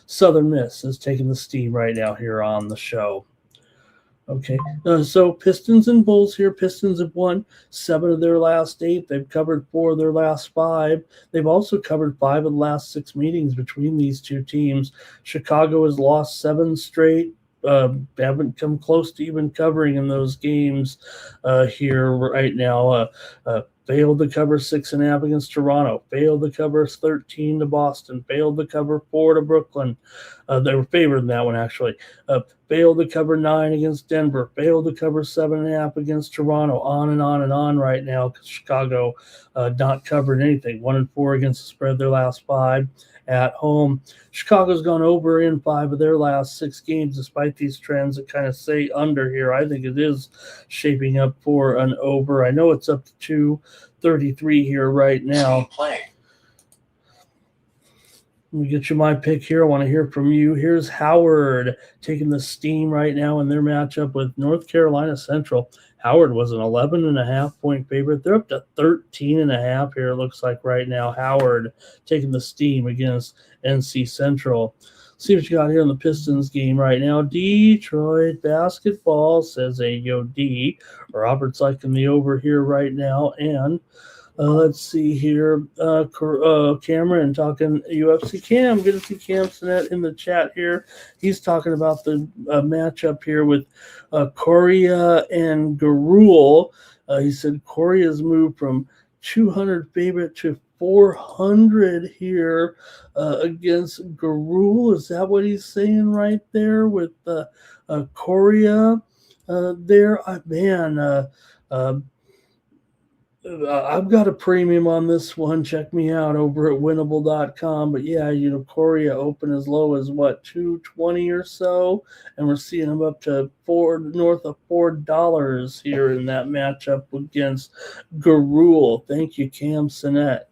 Southern Miss is taking the steam right now here on the show. Okay, so Pistons and Bulls here. Pistons have won 7 of their last 8. They've covered 4 of their last 5. They've also covered 5 of the last 6 meetings between these two teams. Chicago has lost 7 straight. Haven't come close to even covering in those games here right now. Failed to cover 6.5 against Toronto. Failed to cover 13 to Boston. Failed to cover 4 to Brooklyn. They were favored in that one, actually. Failed to cover 9 against Denver. Failed to cover 7.5 against Toronto. On and on and on right now because Chicago not covered anything. 1-4 against the spread their last 5 at home. Chicago's gone over in 5 of their last 6 games, despite these trends that kind of say under here. I think it is shaping up for an over. I know it's up to 233 here right now. Play. Let me get you my pick here. I want to hear from you. Here's Howard taking the steam right now in their matchup with North Carolina Central. Howard was an 11.5 point favorite. They're up to 13.5 here, it looks like right now. Howard taking the steam against NC Central. See what you got here in the Pistons game right now. Detroit basketball, says a Yo D. Robert's liking the over here right now. And let's see here. Cameron talking UFC. Cam, good to see Cam Sinet in the chat here. He's talking about the matchup here with Correa and Garul. He said Correa's moved from 200 favorite to 400 here against Garul. Is that what he's saying right there with Correa there? I've got a premium on this one. Check me out over at winnable.com. But yeah, Correa open as low as what, 220 or so, and we're seeing him up to north of $4 here in that matchup against Garul. Thank you, Cam Sinet.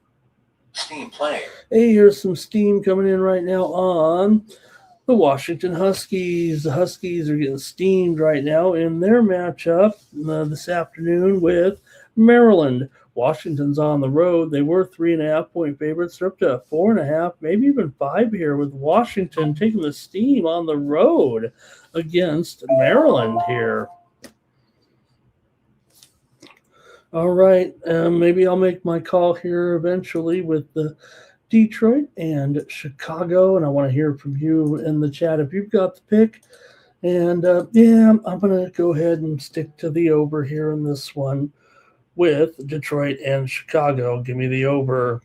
Steam play. Hey, here's some steam coming in right now on the Washington Huskies. The Huskies are getting steamed right now in their matchup this afternoon with Maryland. Washington's on the road. They were 3.5-point favorites. They're up to 4.5, maybe even 5 here, with Washington taking the steam on the road against Maryland here. All right, maybe I'll make my call here eventually with the Detroit and Chicago, and I want to hear from you in the chat if you've got the pick. And I'm going to go ahead and stick to the over here in this one with Detroit and Chicago. Give me the over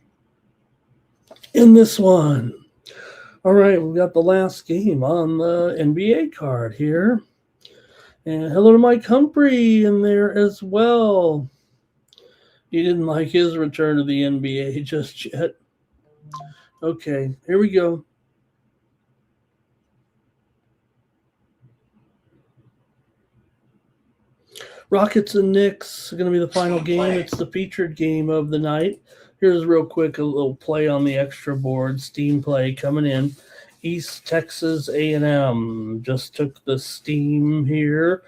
in this one. All right, we've got the last game on the NBA card here. And hello to Mike Humphrey in there as well. He didn't like his return to the NBA just yet. Okay, here we go. Rockets and Knicks are going to be the final game. It's the featured game of the night. Here's real quick a little play on the extra board. Steam play coming in. East Texas A&M just took the steam here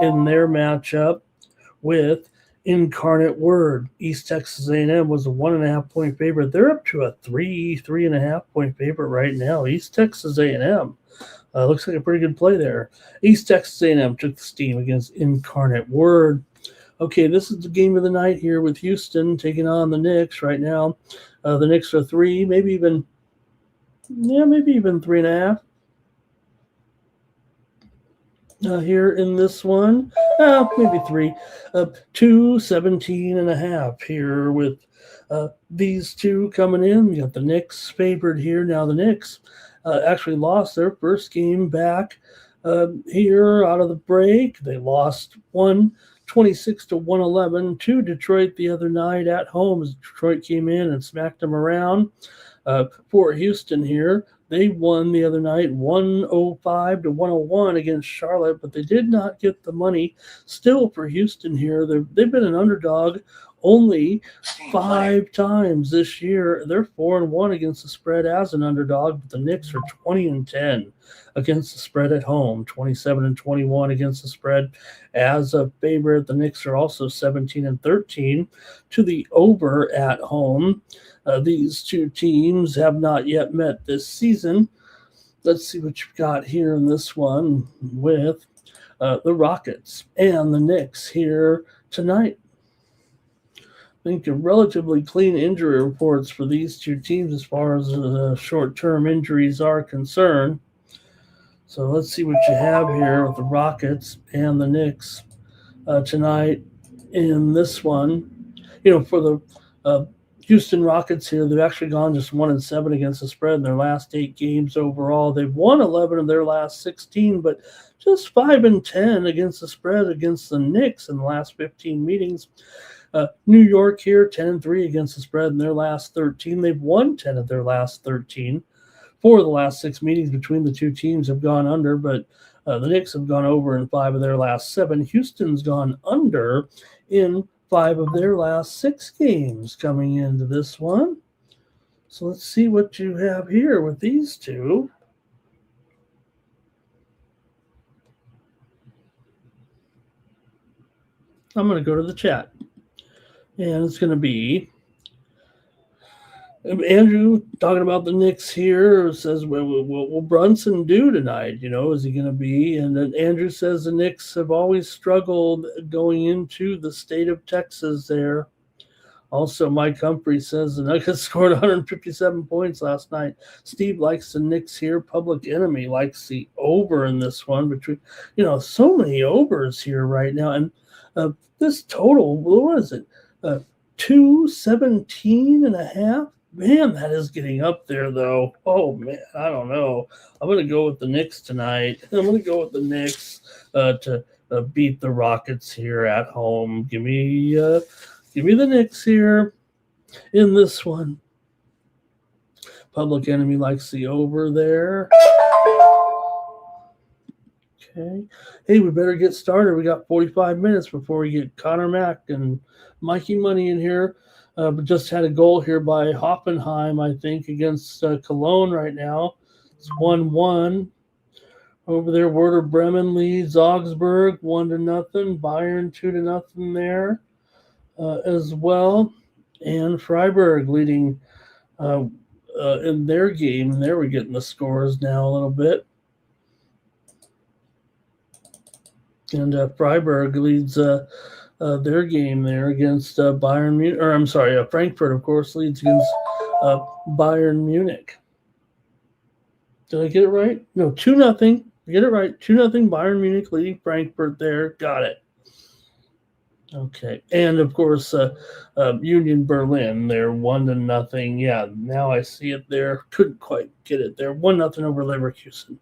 in their matchup with Incarnate Word. East Texas A&M was a 1.5-point favorite. They're up to a 3.5-point favorite right now. East Texas A&M. Looks like a pretty good play there. East Texas A&M took the steam against Incarnate Word. Okay, this is the game of the night here with Houston taking on the Knicks right now. The Knicks are 3, maybe even 3.5. Here in this one, maybe 3. 217.5 here with these two coming in. You got the Knicks favored here. Now the Knicks actually lost their first game back here out of the break. They lost 126-111 to Detroit the other night at home as Detroit came in and smacked them around. For Houston here, they won the other night 105-101 against Charlotte, but they did not get the money. Still for Houston here, they've been an underdog only 5 times this year. They're 4-1 against the spread as an underdog, but the Knicks are 20-10 against the spread at home, 27-21 against the spread as a favorite. The Knicks are also 17-13 to the over at home. These two teams have not yet met this season. Let's see what you've got here in this one with the Rockets and the Knicks here tonight. I think relatively clean injury reports for these two teams as far as short-term injuries are concerned. So let's see what you have here with the Rockets and the Knicks tonight in this one. For the Houston Rockets here, they've actually gone just 1-7 against the spread in their last 8 games overall. They've won 11 of their last 16, but just 5-10 against the spread against the Knicks in the last 15 meetings. New York here, 10-3 against the spread in their last 13. They've won 10 of their last 13. 4 of the last 6 meetings between the two teams have gone under, but the Knicks have gone over in 5 of their last 7. Houston's gone under in 5 of their last 6 games coming into this one. So let's see what you have here with these two. I'm going to go to the chat. And it's going to be Andrew talking about the Knicks here. Says, what will Brunson do tonight? Is he going to be? And then Andrew says the Knicks have always struggled going into the state of Texas there. Also, Mike Humphrey says the Nuggets scored 157 points last night. Steve likes the Knicks here. Public Enemy likes the over in this one. Between, so many overs here right now. And this total, what is it? 217.5. Man, that is getting up there, though. Oh, man, I don't know. I'm going to go with the Knicks tonight. I'm going to go with the Knicks to beat the Rockets here at home. Give me the Knicks here in this one. Public Enemy likes the over there. Okay. Hey, we better get started. We got 45 minutes before we get Connor Mack and Mikey Money in here. But just had a goal here by Hoffenheim, I think, against Cologne right now. It's 1-1. Over there, Werder Bremen leads Augsburg 1-0. Bayern 2-0 there as well. And Freiburg leading in their game. And there we're getting the scores now a little bit. And Freiburg leads their game there against Bayern Munich. Or I'm sorry, Frankfurt, of course, leads against Bayern Munich. Did I get it right? No, 2-0. Get it right. 2-0 Bayern Munich leading Frankfurt there. Got it. Okay. And, of course, Union Berlin, they're 1-0. Yeah, now I see it there. Couldn't quite get it there. 1-0 over Leverkusen.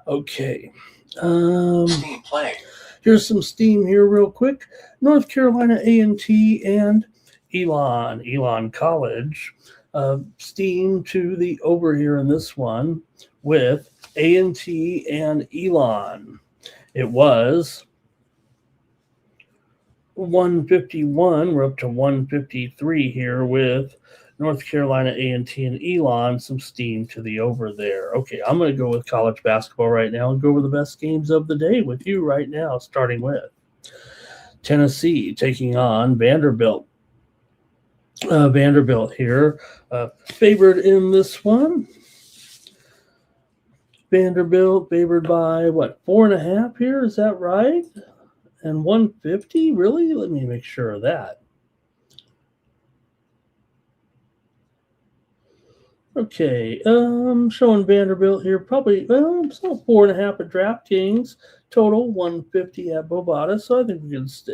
Okay. Steam playing. Here's some steam here real quick. North Carolina A&T and Elon College. Steam to the over here in this one with A&T and Elon. It was 151. We're up to 153 here with North Carolina A&T and Elon. Some steam to the over there. Okay, I'm going to go with college basketball right now and go over the best games of the day with you right now, starting with Tennessee taking on Vanderbilt. Vanderbilt here, favored in this one. Vanderbilt favored by, 4.5 here? Is that right? And 150? Really? Let me make sure of that. Okay, showing Vanderbilt here, probably, it's not 4.5 at DraftKings. Total 150 at Bovada, so I think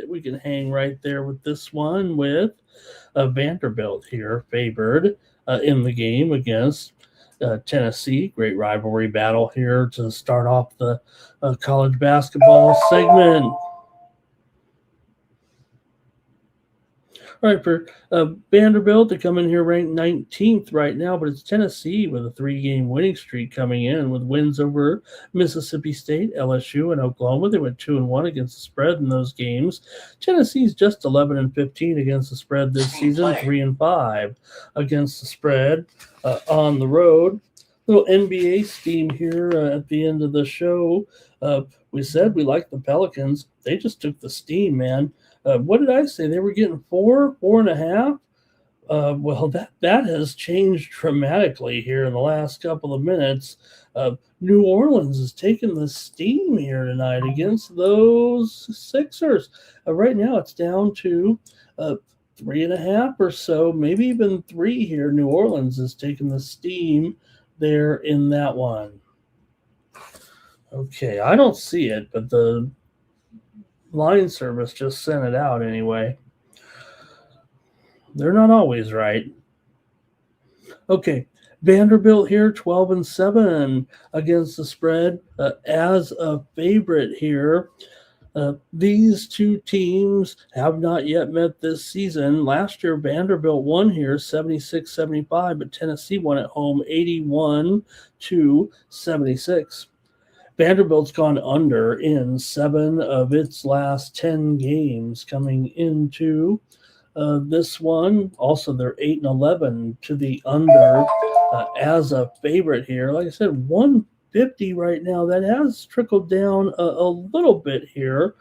we can hang right there with this one with Vanderbilt here, favored in the game against Tennessee. Great rivalry battle here to start off the college basketball segment. All right, for Vanderbilt, they come in here ranked 19th right now, but it's Tennessee with a 3-game winning streak coming in with wins over Mississippi State, LSU, and Oklahoma. They went 2-1 against the spread in those games. Tennessee's just 11-15 against the spread this season, 3-5 against the spread on the road. Little NBA steam here at the end of the show. We said we liked the Pelicans. They just took the steam, man. What did I say? They were getting 4.5? Well, that has changed dramatically here in the last couple of minutes. New Orleans is taking the steam here tonight against those Sixers. Right now it's down to 3.5 or so, maybe even 3 here. New Orleans is taking the steam there in that one. Okay, I don't see it, but the line service just sent it out anyway. They're not always right. Okay, Vanderbilt here, 12-7 against the spread as a favorite here. These two teams have not yet met this season. Last year, Vanderbilt won here 76-75, but Tennessee won at home 81-76. Vanderbilt's gone under in 7 of its last 10 games coming into this one. Also, they're 8-11 to the under as a favorite here. Like I said, 150 right now. That has trickled down a little bit here.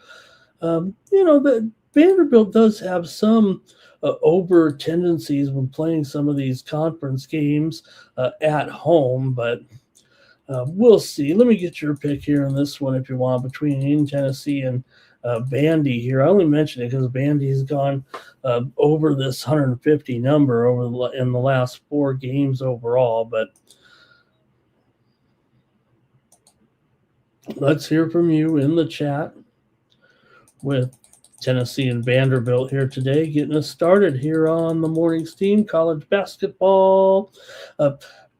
The Vanderbilt does have some over tendencies when playing some of these conference games at home, but we'll see. Let me get your pick here on this one if you want, between Tennessee and Vandy here. I only mention it because Vandy's gone over this 150 number in the last 4 games overall. But let's hear from you in the chat with Tennessee and Vanderbilt here today, getting us started here on the morning steam. College basketball.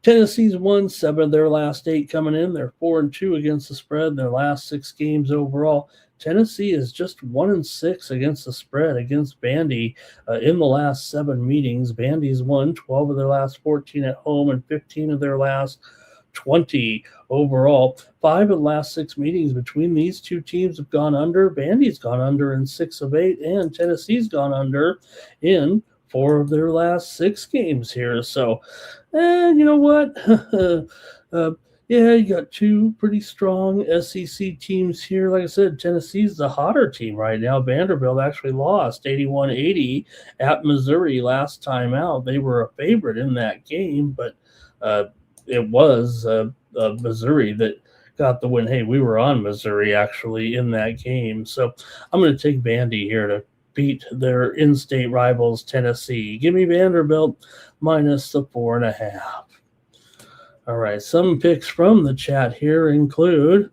Tennessee's won 7 of their last 8 coming in. They're 4-2 against the spread in their last 6 games overall. Tennessee is just 1-6 against the spread against Vandy in the last 7 meetings. Vandy's won 12 of their last 14 at home and 15 of their last 20 overall. 5 of the last 6 meetings between these two teams have gone under. Vandy's gone under in 6 of 8, and Tennessee's gone under in 4 of their last 6 games here. So, and you know what? Yeah, you got 2 pretty strong SEC teams here. Like I said, Tennessee's the hotter team right now. Vanderbilt actually lost 81-80 at Missouri last time out. They were a favorite in that game, but it was Missouri that got the win. Hey, we were on Missouri actually in that game. So I'm going to take Vandy here to beat their in-state rivals, Tennessee. Give me Vanderbilt minus the 4.5. All right, some picks from the chat here include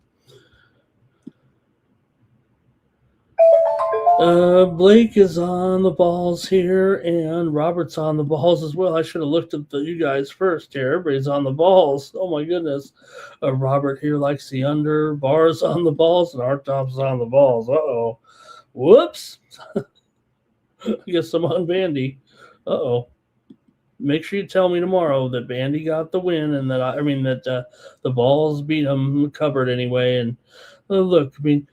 Blake is on the balls here, and Robert's on the balls as well. I should have looked at you guys first here. Everybody's on the balls. Oh, my goodness. Robert here likes the under. Bar's on the balls, and Artop's on the balls. Uh-oh. Whoops. I guess I'm on Vandy. Uh-oh. Make sure you tell me tomorrow that Vandy got the win and that the balls beat them covered anyway. And look, I mean,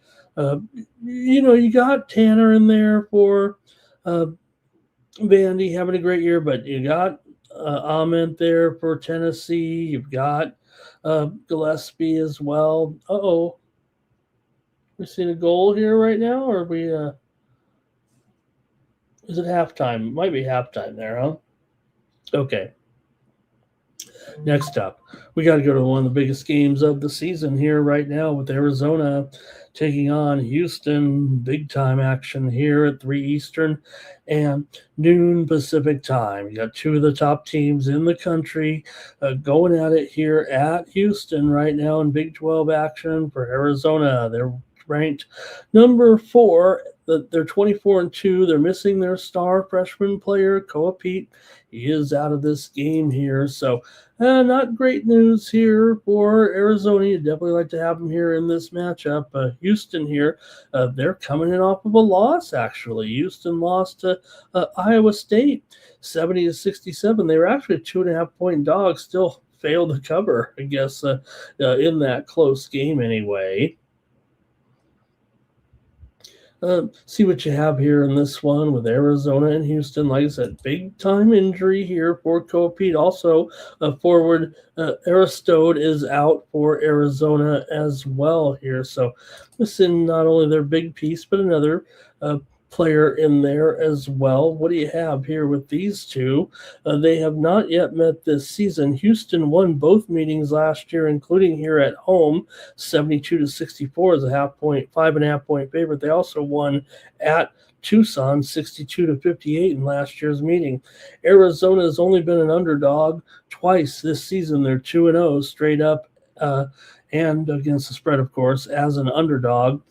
you got Tanner in there for Vandy having a great year, but you got Ament there for Tennessee. You've got Gillespie as well. Uh-oh. We seeing a goal here right now, or are we is it halftime? Might be halftime there, huh? Okay. Next up, we got to go to one of the biggest games of the season here right now with Arizona taking on Houston. Big time action here at 3 Eastern and noon Pacific time. You got 2 of the top teams in the country going at it here at Houston right now in Big 12 action for Arizona. They're ranked number 4. They're 24-2. They're missing their star freshman player, Koa Pete. He is out of this game here. So not great news here for Arizona. You'd definitely like to have them here in this matchup. Houston here, they're coming in off of a loss, actually. Houston lost to Iowa State 70-67. They were actually a 2.5-point dog, still failed to cover, I guess, in that close game anyway. See what you have here in this one with Arizona and Houston. Like I said, big time injury here for Koa Pete. Also, forward Aristode is out for Arizona as well here. So missing not only their big piece, but another player in there as well. What do you have here with these two? They have not yet met this season. Houston won both meetings last year, including here at home, 72-64 as a 5.5 point favorite. They also won at Tucson 62-58 in last year's meeting. Arizona has only been an underdog twice this season. They're 2-0 straight up and against the spread, of course, as an underdog.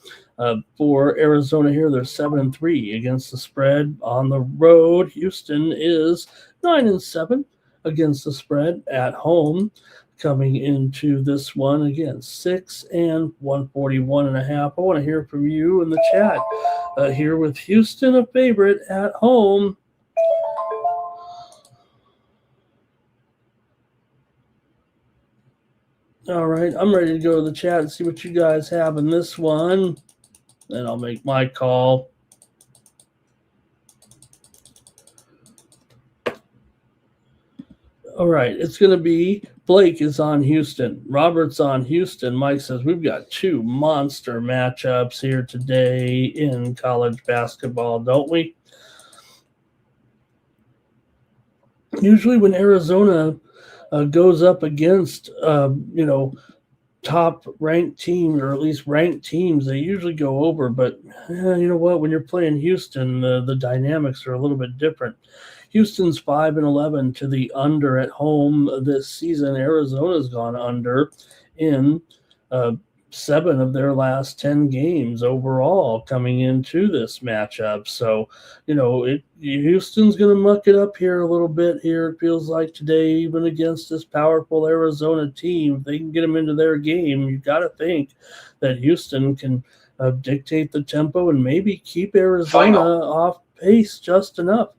For Arizona here, they're 7-3 against the spread on the road. Houston is 9-7 against the spread at home. Coming into this one again, 6 and 141.5. I want to hear from you in the chat. Here with Houston, a favorite at home. All right, I'm ready to go to the chat and see what you guys have in this one. Then I'll make my call. All right, it's going to be Blake is on Houston. Robert's on Houston. Mike says we've got 2 monster matchups here today in college basketball, don't we? Usually when Arizona goes up against, top ranked team, or at least ranked teams, they usually go over. But you know what? When you're playing Houston, the dynamics are a little bit different. Houston's 5-11 to the under at home this season. Arizona's gone under in 7 of their last 10 games overall coming into this matchup. So, Houston's going to muck it up here a little bit here, it feels like today, even against this powerful Arizona team. If they can get them into their game, you've got to think that Houston can dictate the tempo and maybe keep Arizona off pace just enough.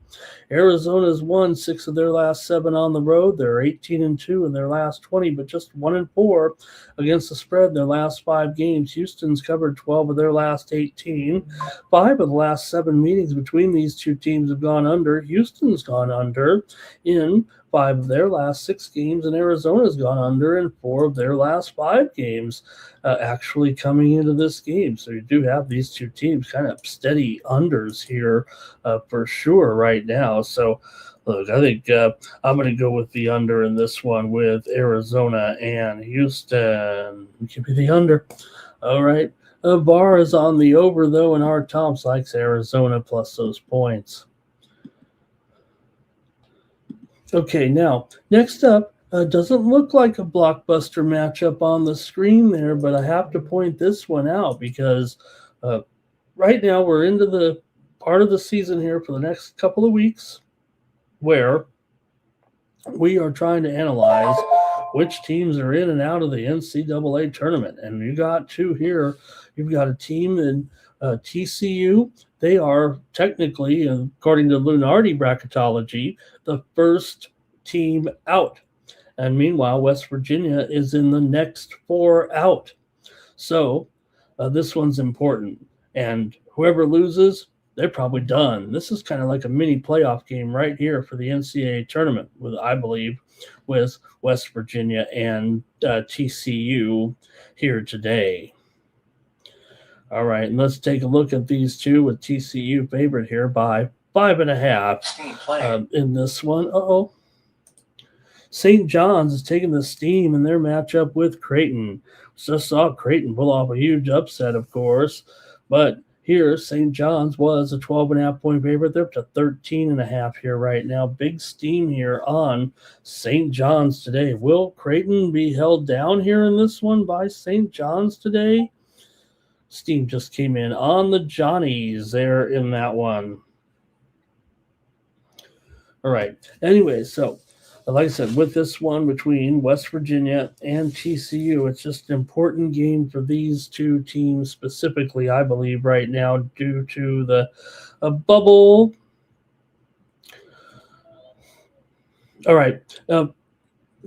Arizona's won 6 of their last 7 on the road. They're 18-2 in their last 20, but just 1-4 against the spread in their last 5 games. Houston's covered 12 of their last 18. 5 of the last 7 meetings between these two teams have gone under. Houston's gone under in 5 of their last 6 games, and Arizona's gone under in 4 of their last 5 games actually coming into this game. So you do have these two teams kind of steady unders here for sure right now. So look, I think I'm going to go with the under in this one with Arizona and Houston. Give me the under. All right. VAR is on the over, though, and our Toms likes Arizona plus those points. Okay, now, next up, doesn't look like a blockbuster matchup on the screen there, but I have to point this one out because right now we're into the part of the season here for the next couple of weeks where we are trying to analyze which teams are in and out of the NCAA tournament. And you got two here. You've got a team in TCU. They are technically, according to Lunardi bracketology, the first team out. And meanwhile, West Virginia is in the next 4 out. So this one's important. And whoever loses, they're probably done. This is kind of like a mini playoff game right here for the NCAA tournament, with I believe, with West Virginia and TCU here today. All right, and let's take a look at these two with TCU favored here by 5.5 in this one. St. John's is taking the steam in their matchup with Creighton. Just saw Creighton pull off a huge upset, of course, but here, St. John's was a 12.5-point favorite. They're up to 13.5 here right now. Big steam here on St. John's today. Will Creighton be held down here in this one by St. John's today? Steam just came in on the Johnnies there in that one. All right. Anyway, so like I said, with this one between West Virginia and TCU, it's just an important game for these two teams specifically, I believe, right now due to the bubble. All right.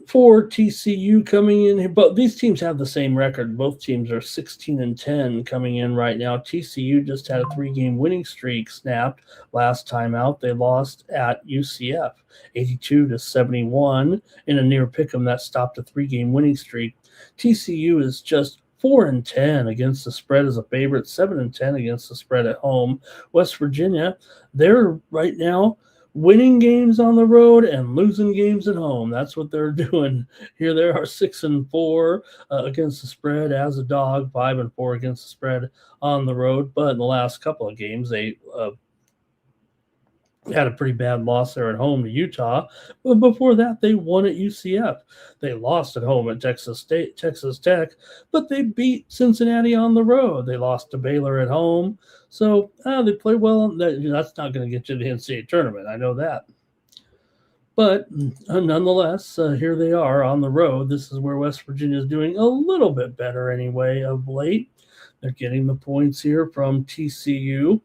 For TCU coming in here, but these teams have the same record. Both teams are 16-10 coming in right now. TCU just had a 3-game winning streak snapped last time out. They lost at UCF 82-71 in a near pick'em that stopped a 3-game winning streak. TCU is just 4-10 against the spread as a favorite, 7-10 against the spread at home. West Virginia, they're right now winning games on the road and losing games at home. That's what they're doing here. They are 6-4 against the spread as a dog, 5-4 against the spread on the road. But in the last couple of games, they had a pretty bad loss there at home to Utah. But before that, they won at UCF. They lost at home at Texas Tech, but they beat Cincinnati on the road. They lost to Baylor at home. So they play well. That's not going to get you to the NCAA tournament. I know that. But nonetheless, here they are on the road. This is where West Virginia is doing a little bit better anyway of late. They're getting the points here from TCU.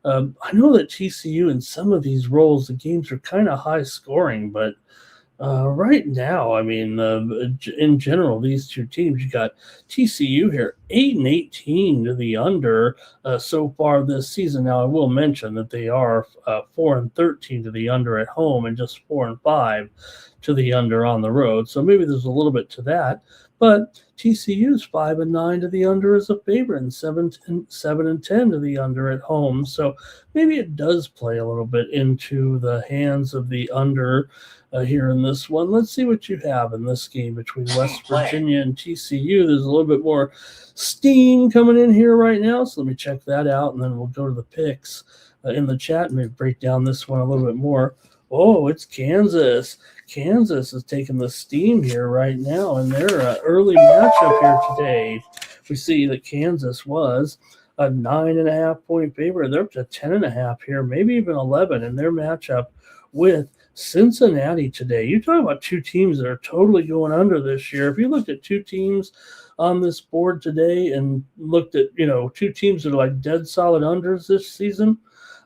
I know that TCU in some of these roles, the games are kind of high scoring, but right now, I mean, in general, these two teams, you got TCU here, 8-18 to the under so far this season. Now, I will mention that they are 4-13 to the under at home and just 4-5 to the under on the road. So maybe there's a little bit to that. But TCU's 5-9 to the under as a favorite and 7-10 to the under at home. So maybe it does play a little bit into the hands of the under here in this one. Let's see what you have in this game between West Virginia and TCU. There's a little bit more steam coming in here right now. So let me check that out, and then we'll go to the picks in the chat and maybe break down this one a little bit more. Oh, it's Kansas. Kansas is taking the steam here right now in their early matchup here today. We see that Kansas was a 9.5-point favorite. They're up to 10.5 here, maybe even 11 in their matchup with Cincinnati today. You talk about two teams that are totally going under this year. If you looked at two teams on this board today and looked at, two teams that are like dead solid unders this season,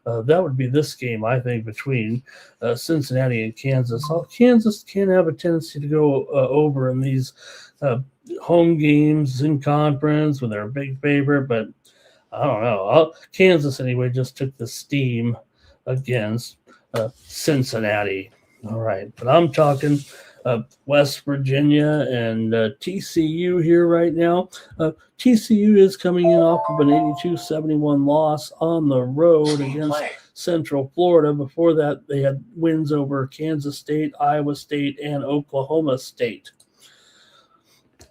that would be this game, I think, between Cincinnati and Kansas. Kansas can have a tendency to go over in these home games in conference when they're a big favorite, but I don't know. Kansas, anyway, just took the steam against Cincinnati. All right, but I'm talking West Virginia and TCU here right now. TCU is coming in off of an 82-71 loss on the road against Central Florida. Before that, they had wins over Kansas State, Iowa State, and Oklahoma State.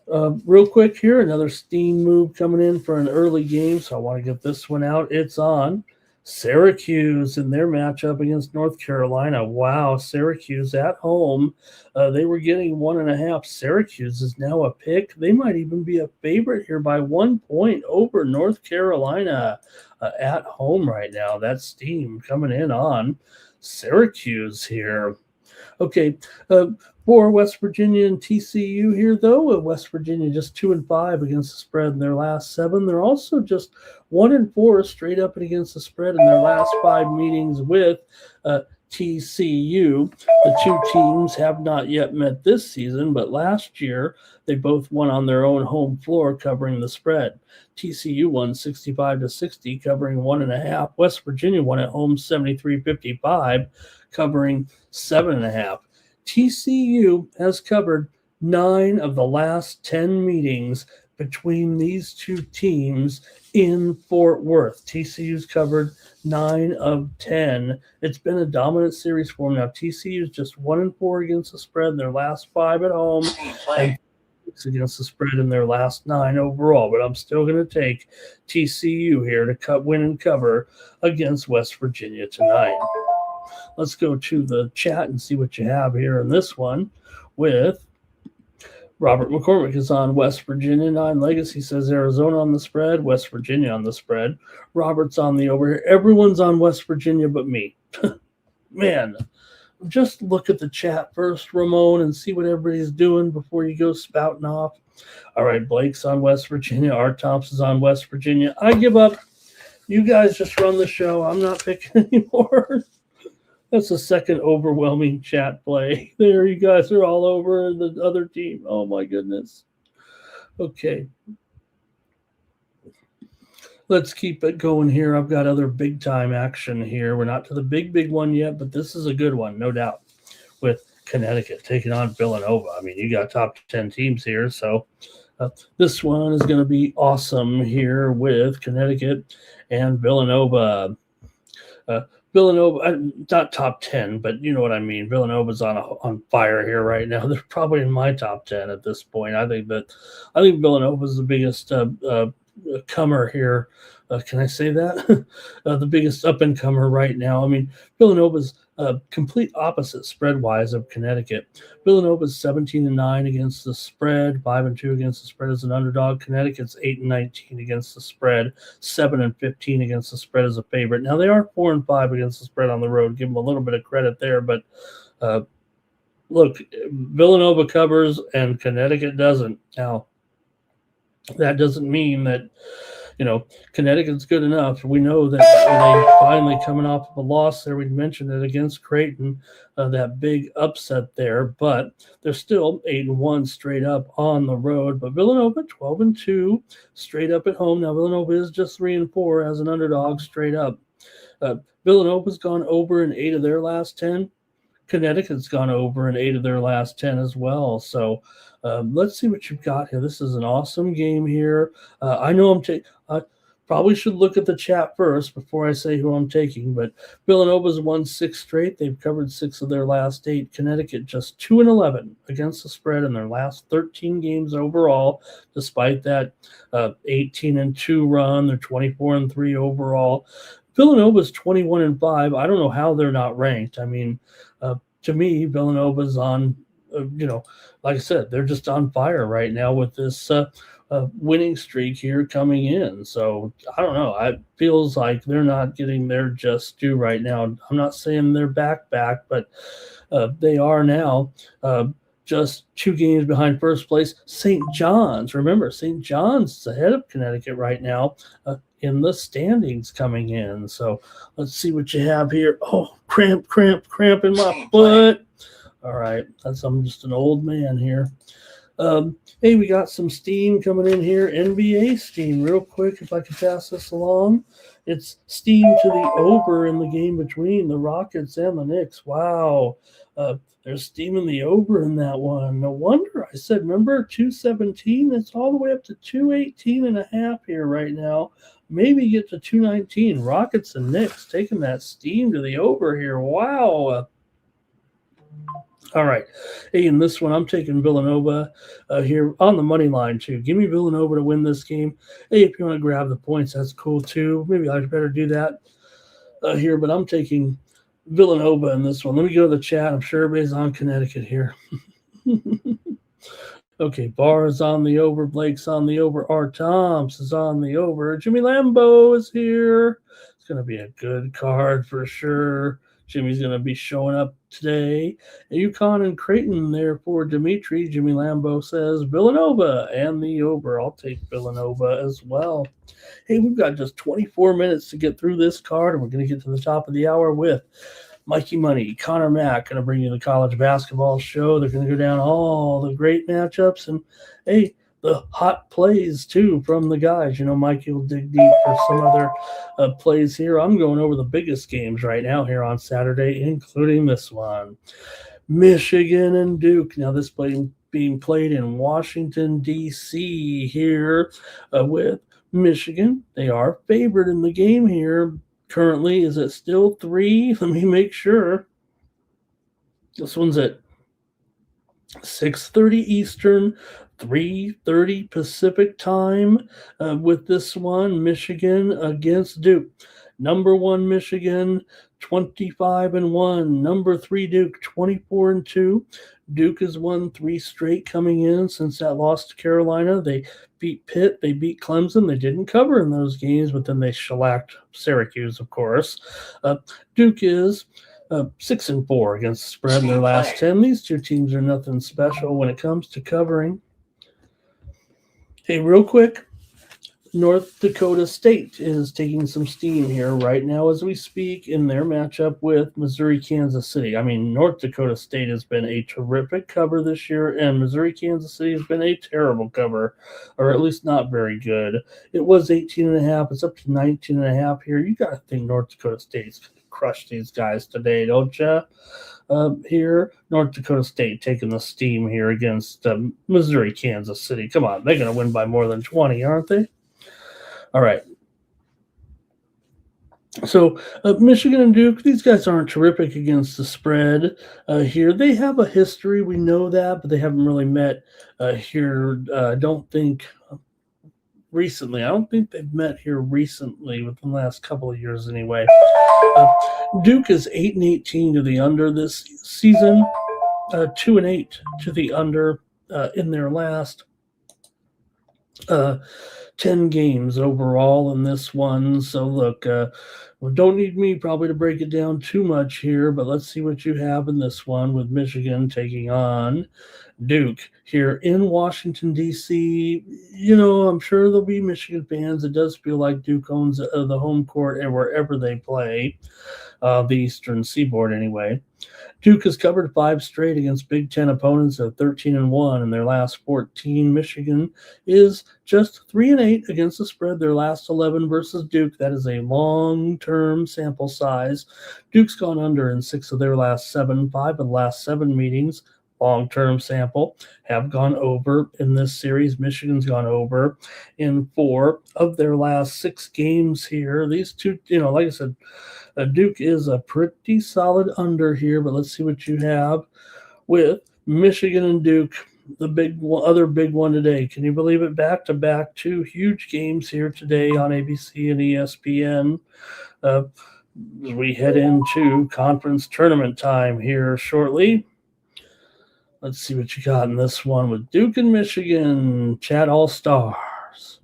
Real quick here, another steam move coming in for an early game, so I want to get this one out. It's on Syracuse in their matchup against North Carolina. Wow, Syracuse at home. They were getting 1.5. Syracuse is now a pick. They might even be a favorite here by 1 point over North Carolina at home right now. That's steam coming in on Syracuse here. Okay, for West Virginia and TCU here, though, West Virginia just 2-5 against the spread in their last 7. They're also just 1-4 straight up and against the spread in their last 5 meetings with TCU. The two teams have not yet met this season, but last year they both won on their own home floor covering the spread. TCU won 65-60, covering 1.5. West Virginia won at home 73-55, covering 7.5. TCU has covered 9 of the last 10 meetings between these two teams in Fort Worth. TCU's covered 9 of 10. It's been a dominant series for them. Now, TCU's just 1-4 against the spread in their last 5 at home, and against the spread in their last 9 overall. But I'm still going to take TCU here to win and cover against West Virginia tonight. Let's go to the chat and see what you have here in this one with Robert McCormick is on West Virginia. 9 Legacy says Arizona on the spread, West Virginia on the spread. Robert's on the over here. Everyone's on West Virginia but me. Man, just look at the chat first, Ramon, and see what everybody's doing before you go spouting off. All right, Blake's on West Virginia. Art Thompson's on West Virginia. I give up. You guys just run the show. I'm not picking anymore. That's the second overwhelming chat play. There, you guys are all over the other team. Oh, my goodness. Okay. Let's keep it going here. I've got other big-time action here. We're not to the big one yet, but this is a good one, no doubt, with Connecticut taking on Villanova. I mean, you got top 10 teams here, so this one is going to be awesome here with Connecticut and Villanova. Villanova, not top 10, but you know what I mean. Villanova's on fire here right now. They're probably in my top 10 at this point. I think Villanova's the biggest comer here. Can I say that? The biggest up-and-comer right now. I mean, Villanova's complete opposite spread-wise of Connecticut. Villanova's 17-9 against the spread, 5-2 against the spread as an underdog. Connecticut's 8-19 against the spread, 7-15 against the spread as a favorite. Now, they are 4-5 against the spread on the road. Give them a little bit of credit there, but look, Villanova covers and Connecticut doesn't. Now, that doesn't mean that, Connecticut's good enough. We know that they finally coming off of a loss there. We mentioned it against Creighton, that big upset there, but they're still 8-1 straight up on the road. But Villanova 12-2 straight up at home. Now Villanova is just 3-4 as an underdog straight up. Villanova's gone over in 8 of their last 10. Connecticut's gone over in 8 of their last 10 as well. So let's see what you've got here. This is an awesome game here. I know I probably should look at the chat first before I say who I'm taking, but Villanova's won 6 straight. They've covered 6 of their last 8. Connecticut just 2-11 against the spread in their last 13 games overall, despite that 18-2 run. They're 24-3 overall. Villanova's 21-5. I don't know how they're not ranked. I mean, to me, Villanova's on, like I said, they're just on fire right now with this winning streak here coming in. So I don't know. It feels like they're not getting their just due right now. I'm not saying they're back, but they are now. just 2 games behind first place, St. John's. Remember, St. John's is ahead of Connecticut right now in the standings coming in. So let's see what you have here. Oh, cramp in my foot. All right, I'm just an old man here. Hey, we got some steam coming in here. NBA steam, real quick, if I can pass this along. It's steam to the over in the game between the Rockets and the Knicks. Wow. There's steam in the over in that one. No wonder. I said, remember, 217? It's all the way up to 218 and a half here right now. Maybe get to 219. Rockets and Knicks taking that steam to the over here. Wow. All right. Hey, in this one, I'm taking Villanova here on the money line, too. Give me Villanova to win this game. Hey, if you want to grab the points, that's cool, too. Maybe I better do that here, but I'm taking Villanova in this one. Let me go to the chat. I'm sure everybody's on Connecticut here. Okay, Barr is on the over. Blake's on the over. R. Toms is on the over. Jimmy Lambeau is here. It's going to be a good card for sure. Jimmy's going to be showing up today. UConn and Creighton there for Dimitri. Jimmy Lambeau says Villanova and the over. I'll take Villanova as well. Hey, we've got just 24 minutes to get through this card, and we're going to get to the top of the hour with Mikey Money, Connor Mack, going to bring you the college basketball show. They're going to go down all the great matchups and, hey, the hot plays, too, from the guys. You know, Mikey will dig deep for some other plays here. I'm going over the biggest games right now here on Saturday, including this one. Michigan and Duke. Now, this being played in Washington, D.C. here with Michigan. They are favored in the game here. Currently, is it still 3? Let me make sure. This one's at 6:30 Eastern, 3:30 Pacific time with this one, Michigan against Duke. Number 1, Michigan, 25-1. Number 3, Duke, 24-2. Duke has won 3 straight coming in since that loss to Carolina. They beat Pitt. They beat Clemson. They didn't cover in those games, but then they shellacked Syracuse, of course. Duke is 6-4 against the spread in their last 10. These two teams are nothing special when it comes to covering. Hey, real quick, North Dakota State is taking some steam here right now as we speak in their matchup with Missouri, Kansas City. I mean, North Dakota State has been a terrific cover this year, and Missouri, Kansas City has been a terrible cover, or at least not very good. It was 18.5. It's up to 19.5 here. You got to think North Dakota State's going to crush these guys today, don't you? Here, North Dakota State taking the steam here against Missouri, Kansas City. Come on, they're going to win by more than 20, aren't they? All right. So Michigan and Duke, these guys aren't terrific against the spread here. They have a history, we know that, but they haven't really met here. I don't think recently. I don't think they've met here recently within the last couple of years anyway. Duke is 8-18 to the under this season, 2-8 to the under in their last 10 games overall in this one. So look, don't need me probably to break it down too much here, but let's see what you have in this one with Michigan taking on Duke here in Washington, D.C. You know, I'm sure there'll be Michigan fans. It does feel like Duke owns the home court and wherever they play, the Eastern Seaboard anyway. Duke has covered 5 straight against Big Ten opponents at 13-1 in their last 14. Michigan is just 3-8 against the spread, their last 11 versus Duke. That is a long-term sample size. Duke's gone under in 6 of their last 7, 5 of the last 7 meetings. Long-term sample, have gone over in this series. Michigan's gone over in 4 of their last 6 games here. These two, you know, like I said, Duke is a pretty solid under here, but let's see what you have with Michigan and Duke, the other big one today. Can you believe it? Back-to-back 2 huge games here today on ABC and ESPN. We head into conference tournament time here shortly. Let's see what you got in this one with Duke and Michigan. Chat All-Stars.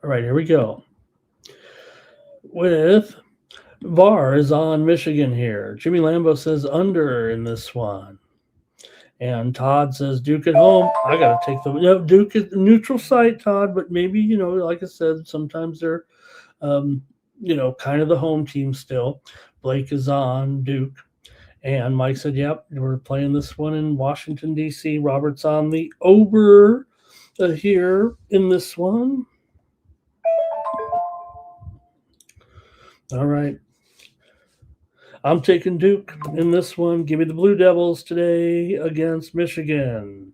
All right, here we go. With VAR is on Michigan here. Jimmy Lambo says under in this one. And Todd says Duke at home. I got to take the Duke at the neutral site, Todd, but maybe, like I said, sometimes they're, kind of the home team still. Blake is on Duke. And Mike said, yep, we're playing this one in Washington, D.C. Robert's on the over here in this one. All right. I'm taking Duke in this one. Give me the Blue Devils today against Michigan.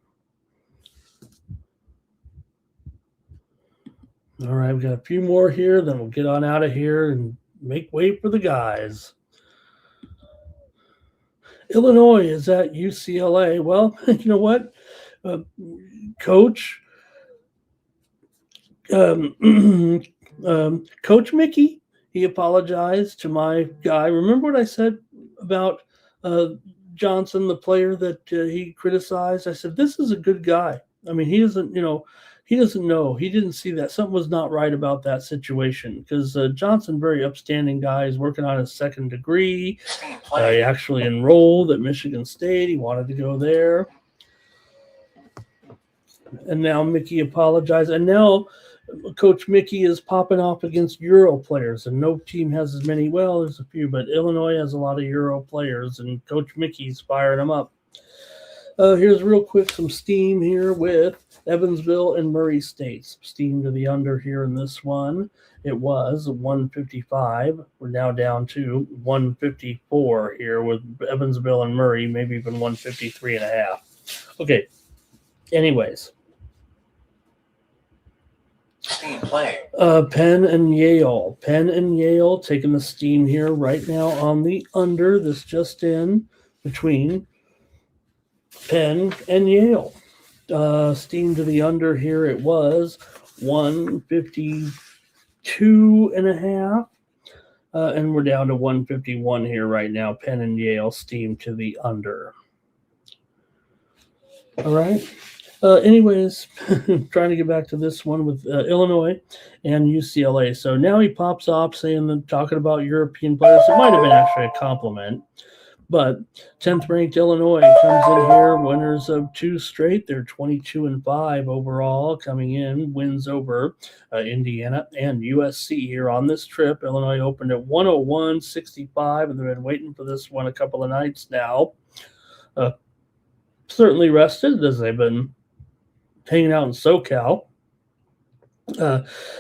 All right, we've got a few more here. Then we'll get on out of here and make way for the guys. Illinois is at UCLA. Well, you know what? Coach Coach Mickey, he apologized to my guy. Remember what I said about Johnson, the player that he criticized? I said, this is a good guy. I mean, he doesn't know. He didn't see that. Something was not right about that situation because Johnson, very upstanding guy, is working on his second degree. He actually enrolled at Michigan State. He wanted to go there. And now Mickey apologized. And now Coach Mickey is popping off against Euro players, and no team has as many. Well, there's a few, but Illinois has a lot of Euro players, and Coach Mickey's firing them up. Here's real quick some steam here with Evansville and Murray State. Some steam to the under here in this one. It was 155. We're now down to 154 here with Evansville and Murray, maybe even 153.5. Okay. Anyways. Penn and Yale. Penn and Yale taking the steam here right now on the under. This just in between Penn and Yale. Steam to the under here. It was 152.5. And we're down to 151 here right now. Penn and Yale steam to the under. All right. Anyways, trying to get back to this one with Illinois and UCLA. So now he pops off talking about European players. It might have been actually a compliment, but 10th ranked Illinois comes in here, winners of 2 straight. They're 22-5 overall coming in, wins over Indiana and USC here on this trip. Illinois opened at 101-65, and they've been waiting for this one a couple of nights now. Certainly rested as they've been hanging out in SoCal.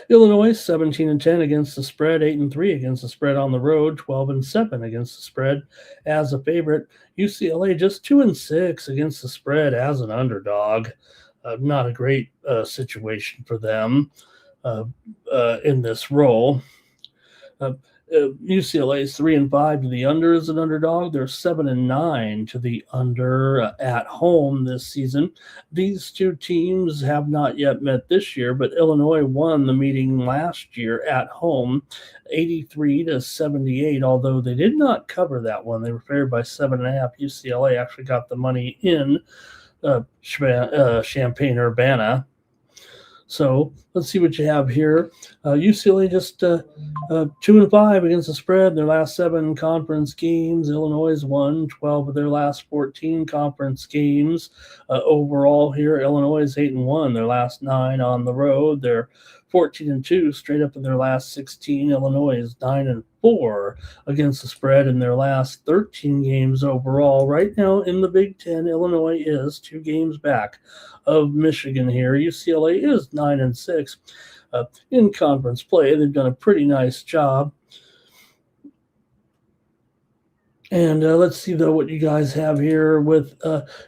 Illinois 17-10 against the spread, 8-3 against the spread on the road, 12-7 against the spread as a favorite. UCLA just 2-6 against the spread as an underdog. Not a great situation for them in this role. UCLA is 3-5 to the under as an underdog. They're 7-9 to the under at home this season. These two teams have not yet met this year, but Illinois won the meeting last year at home, 83-78. Although they did not cover that one, they were favored by 7.5. UCLA actually got the money in Champaign-Urbana. So let's see what you have here. UCLA just 2-5 against the spread in their last 7 conference games. Illinois won 12 of their last 14 conference games. Overall here, Illinois is 8-1. Their last 9 on the road. They're 14-2 straight up in their last 16. Illinois is 9-4 against the spread in their last 13 games overall. Right now in the Big Ten, Illinois is 2 games back of Michigan here. UCLA is 9-6 in conference play. They've done a pretty nice job. And let's see, though, what you guys have here with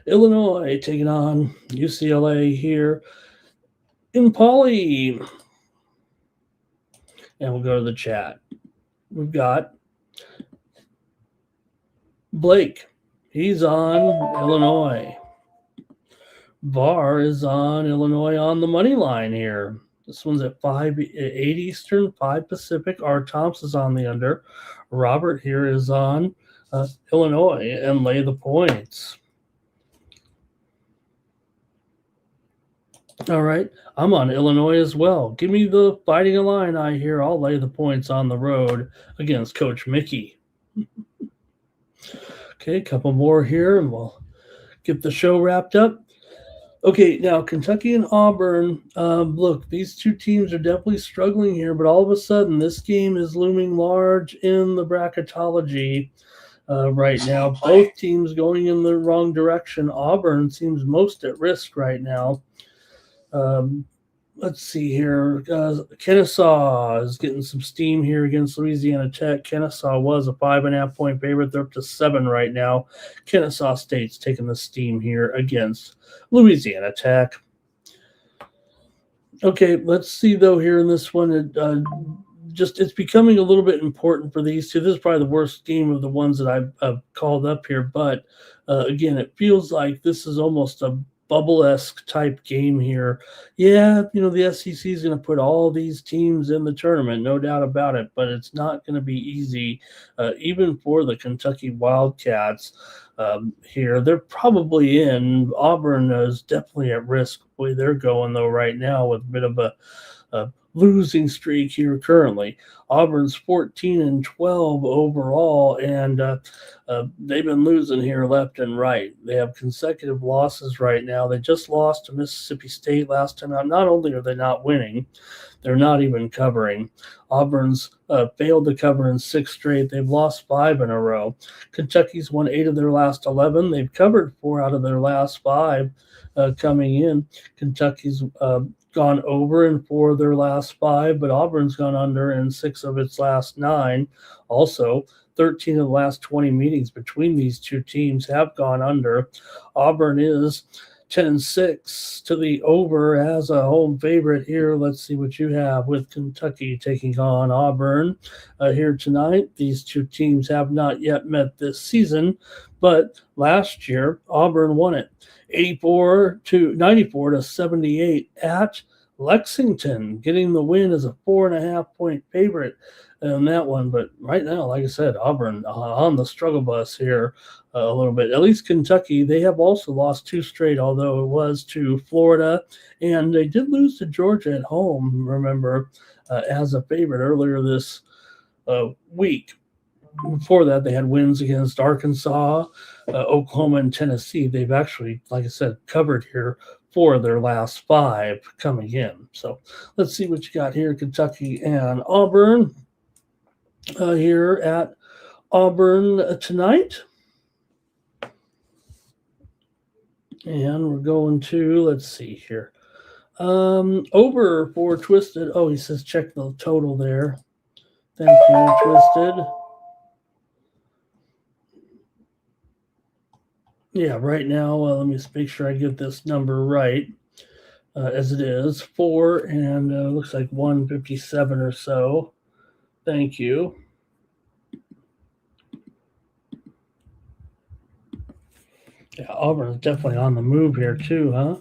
Illinois taking on UCLA here in Poly. And we'll go to the chat. We've got Blake. He's on Illinois. VAR is on Illinois on the money line here. This one's at 8 Eastern, 5 Pacific. R. Thompson's on the under. Robert here is on Illinois and lay the points. All right. I'm on Illinois as well. Give me the Fighting Illini here. I'll lay the points on the road against Coach Mickey. Okay, a couple more here, and we'll get the show wrapped up. Okay, now Kentucky and Auburn. Look, these two teams are definitely struggling here, but all of a sudden, this game is looming large in the bracketology right now. Both teams going in the wrong direction. Auburn seems most at risk right now. Let's see here. Kennesaw is getting some steam here against Louisiana Tech. Kennesaw was a 5.5 point favorite. They're up to 7 right now. Kennesaw State's taking the steam here against Louisiana Tech. Okay, let's see though here in this one. It's becoming a little bit important for these two. This is probably the worst game of the ones that I've called up here. But again, it feels like this is almost a bubble-esque type game here. Yeah, the SEC is going to put all these teams in the tournament, no doubt about it, but it's not going to be easy, even for the Kentucky Wildcats here. They're probably in. Auburn is definitely at risk the way they're going, though, right now with a bit of a losing streak here currently. Auburn's 14-12 overall, and they've been losing here left and right. They have consecutive losses right now. They just lost to Mississippi State last time out. Not only are they not winning, they're not even covering. Auburn's failed to cover in 6 straight. They've lost 5 in a row. Kentucky's won 8 of their last 11. They've covered 4 out of their last 5 coming in. Kentucky's gone over in 4 of their last 5, but Auburn's gone under in 6 of its last 9. Also, 13 of the last 20 meetings between these two teams have gone under. Auburn is 10-6 to the over as a home favorite here. Let's see what you have with Kentucky taking on Auburn here tonight. These two teams have not yet met this season, but last year Auburn won it 94 to 78 at Lexington, getting the win as a 4.5 point favorite in that one. But right now, like I said, Auburn on the struggle bus here a little bit. At least Kentucky, they have also lost 2 straight, although it was to Florida, and they did lose to Georgia at home, remember, as a favorite earlier this week. Before that, they had wins against Arkansas, Oklahoma, and Tennessee. They've actually, like I said, covered here 4 of their last 5 coming in. So let's see what you got here, Kentucky and Auburn. Here at Auburn tonight. And we're going to, let's see here. Over for Twisted. Oh, he says check the total there. Thank you, Twisted. Yeah, right now, let me just make sure I get this number right, as it is. 4 and looks like 157 or so. Thank you. Yeah, Auburn is definitely on the move here too, huh?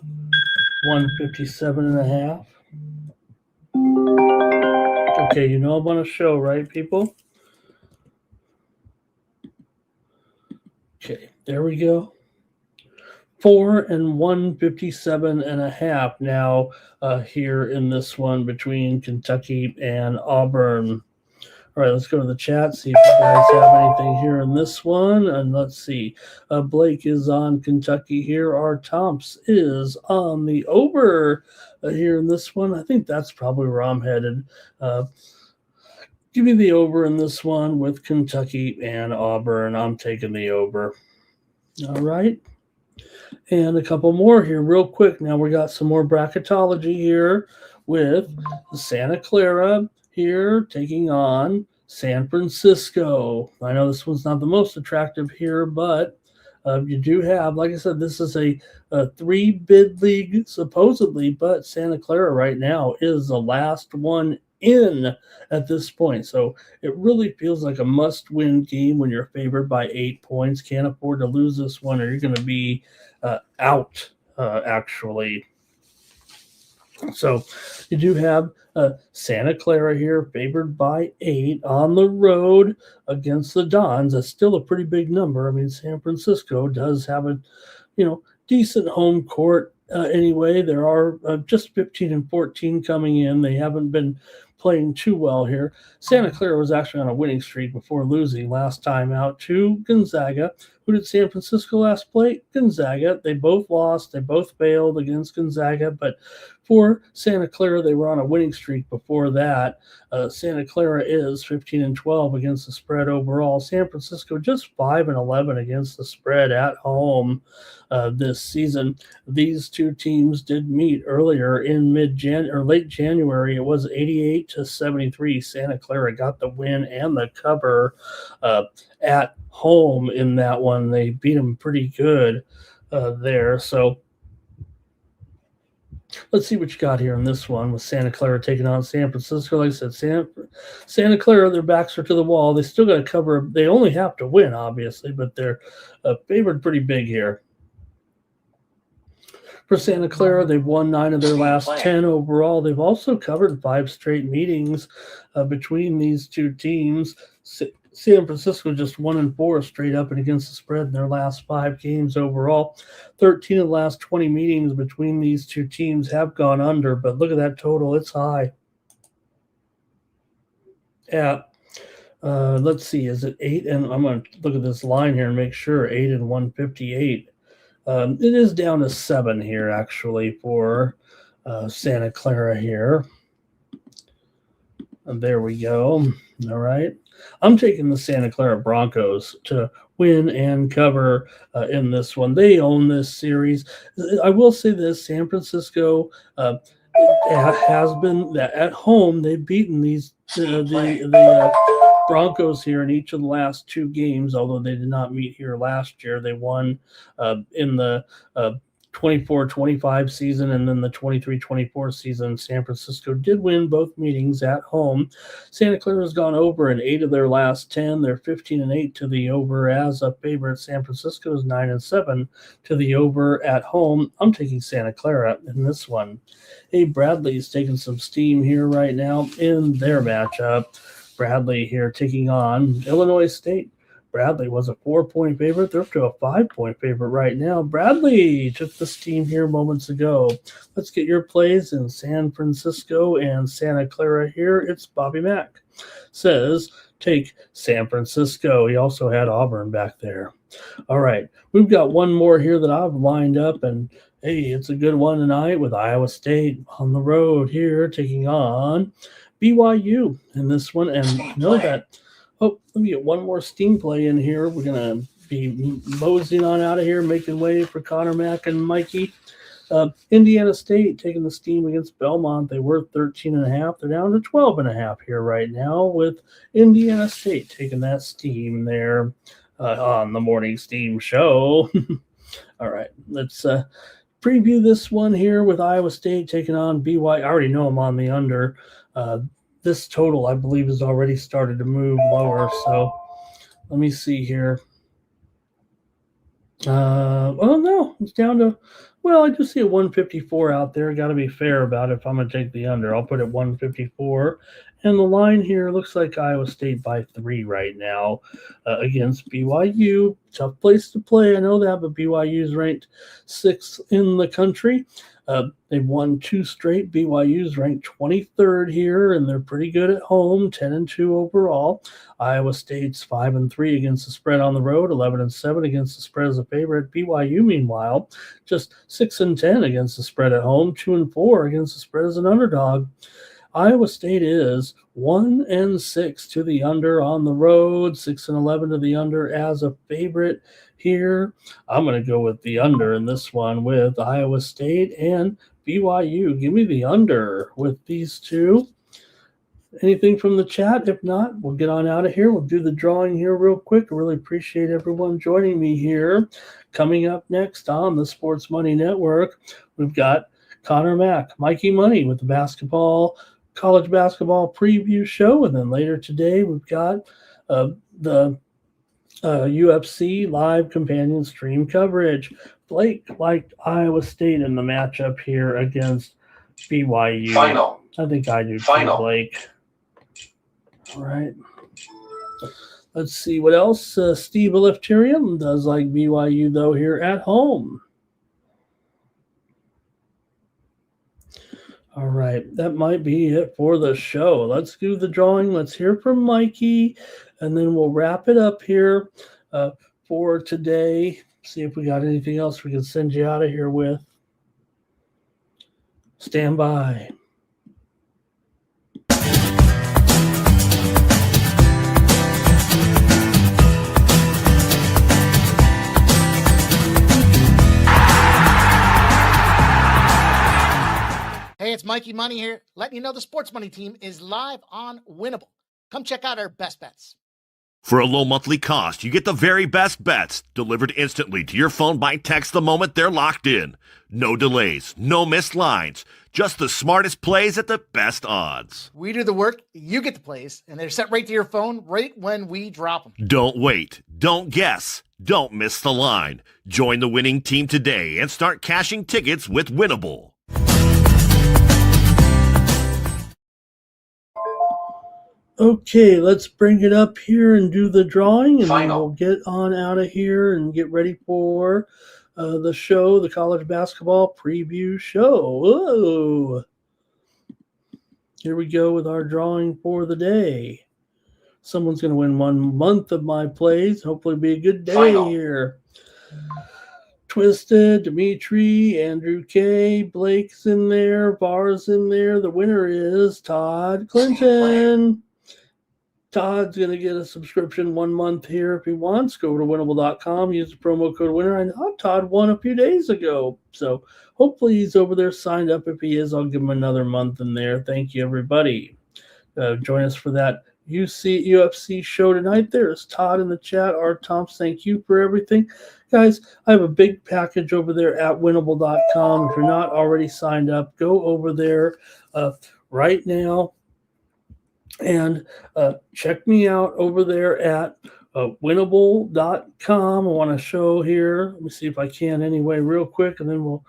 157.5. Okay, I'm on a show, right, people? Okay, there we go. 4 and 157.5 now here in this one between Kentucky and Auburn. All right, let's go to the chat, see if you guys have anything here in this one. And let's see. Blake is on Kentucky here. R. Tomps is on the over here in this one. I think that's probably where I'm headed. Give me the over in this one with Kentucky and Auburn. I'm taking the over. All right. And a couple more here real quick. Now we got some more bracketology here with Santa Clara here taking on San Francisco. I know this one's not the most attractive here, but you do have, like I said, this is a 3-bid league supposedly, but Santa Clara right now is the last one in at this point. So it really feels like a must-win game when you're favored by 8 points. Can't afford to lose this one or you're going to be out, actually. So you do have Santa Clara here favored by 8 on the road against the Dons. That's still a pretty big number. I mean, San Francisco does have a, decent home court anyway, there are just 15 and 14 coming in. They haven't been playing too well here. Santa Clara was actually on a winning streak before losing last time out to Gonzaga. Who did San Francisco last play? Gonzaga. They both lost. They both failed against Gonzaga, but for Santa Clara, they were on a winning streak before that. Santa Clara is 15 and 12 against the spread overall. San Francisco just 5 and 11 against the spread at home this season. These two teams did meet earlier in late January. It was 88-73. Santa Clara got the win and the cover at home in that one. They beat them pretty good there. So let's see what you got here in this one with Santa Clara taking on San Francisco. Like I said, Santa Clara, their backs are to the wall. They still got to cover. They only have to win, obviously, but they're favored pretty big here. For Santa Clara, they've won 9 of their last 10 overall. They've also covered 5 straight meetings between these two teams. San Francisco just 1 and 4 straight up and against the spread in their last 5 games overall. 13 of the last 20 meetings between these two teams have gone under, but look at that total. It's high. Yeah. Let's see. Is it 8? And I'm going to look at this line here and make sure. 8 and 158. It is down to 7 here, actually, for Santa Clara here. And there we go. All right. I'm taking the Santa Clara Broncos to win and cover in this one. They own this series. I will say this, San Francisco has been at home. They've beaten the Broncos here in each of the last 2 games, although they did not meet here last year. They won in the 24-25 season and then the 23-24 season. San Francisco did win both meetings at home. Santa Clara has gone over in 8 of their last 10. They're 15 and 8 to the over as a favorite. San Francisco is 9 and 7 to the over at home. I'm taking Santa Clara in this one. Hey, Bradley's taking some steam here right now in their matchup. Bradley here taking on Illinois State. Bradley was a 4-point favorite. They're up to a 5-point favorite right now. Bradley took the steam here moments ago. Let's get your plays in San Francisco and Santa Clara here. It's Bobby Mack. Says, take San Francisco. He also had Auburn back there. All right. We've got one more here that I've lined up, and hey, it's a good one tonight with Iowa State on the road here taking on BYU in this one. And I know that. Oh, let me get one more steam play in here. We're going to be moseying on out of here, making way for Connor Mack and Mikey. Indiana State taking the steam against Belmont. They were 13.5. They're down to 12.5 here right now with Indiana State taking that steam there on the Morning Steam Show. All right, let's preview this one here with Iowa State taking on BYU. I already know I'm on the under. This total, I believe, has already started to move lower. So let me see here. Oh, no, it's down to, well, I do see a 154 out there. Got to be fair about it if I'm going to take the under. I'll put it 154. And the line here looks like Iowa State by 3 right now against BYU. Tough place to play, I know that, but BYU is ranked 6th in the country. They've won 2 straight. BYU's ranked 23rd here, and they're pretty good at home, 10-2 overall. Iowa State's 5-3 against the spread on the road, 11-7 against the spread as a favorite. BYU, meanwhile, just 6-10 against the spread at home, 2-4 against the spread as an underdog. Iowa State is 1-6 to the under on the road, 6-11 to the under as a favorite here. I'm going to go with the under in this one with Iowa State and BYU. Give me the under with these two. Anything from the chat? If not, we'll get on out of here. We'll do the drawing here real quick. I really appreciate everyone joining me here. Coming up next on the Sports Money Network, we've got Connor Mack, Mikey Money with the college basketball preview show. And then later today, we've got the UFC live companion stream coverage. Blake liked Iowa State in the matchup here against BYU. Final. I think I do too, Blake. All right. Let's see what else. Steve Eleftherium does like BYU, though, here at home. All right, that might be it for the show. Let's do the drawing. Let's hear from Mikey, and then we'll wrap it up here for today. See if we got anything else we can send you out of here with. Stand by. Hey, it's Mikey Money here, letting you know the Sports Money team is live on Winnable. Come check out our best bets. For a low monthly cost, you get the very best bets delivered instantly to your phone by text the moment they're locked in. No delays, no missed lines, just the smartest plays at the best odds. We do the work, you get the plays, and they're sent right to your phone right when we drop them. Don't wait, don't guess, don't miss the line. Join the winning team today and start cashing tickets with Winnable. Okay, let's bring it up here and do the drawing, and then Final. we'll get on out of here and get ready for the show, the college basketball preview show. Whoa! Here we go with our drawing for the day. Someone's going to win 1 month of my plays. Hopefully, be a good day Final. here. Twisted, Dimitri, Andrew K, Blake's in there, Barr's in there. The winner is Todd Clinton. Todd's going to get a subscription 1 month here if he wants. Go to winnable.com, use the promo code winner. I know Todd won a few days ago, so hopefully he's over there signed up. If he is, I'll give him another month in there. Thank you, everybody. Join us for that UFC show tonight. There's Todd in the chat. Art Thompson, thank you for everything. Guys, I have a big package over there at winnable.com. If you're not already signed up, go over there right now and check me out over there at winnable.com. I want to show here. Let me see if I can anyway real quick, and then we'll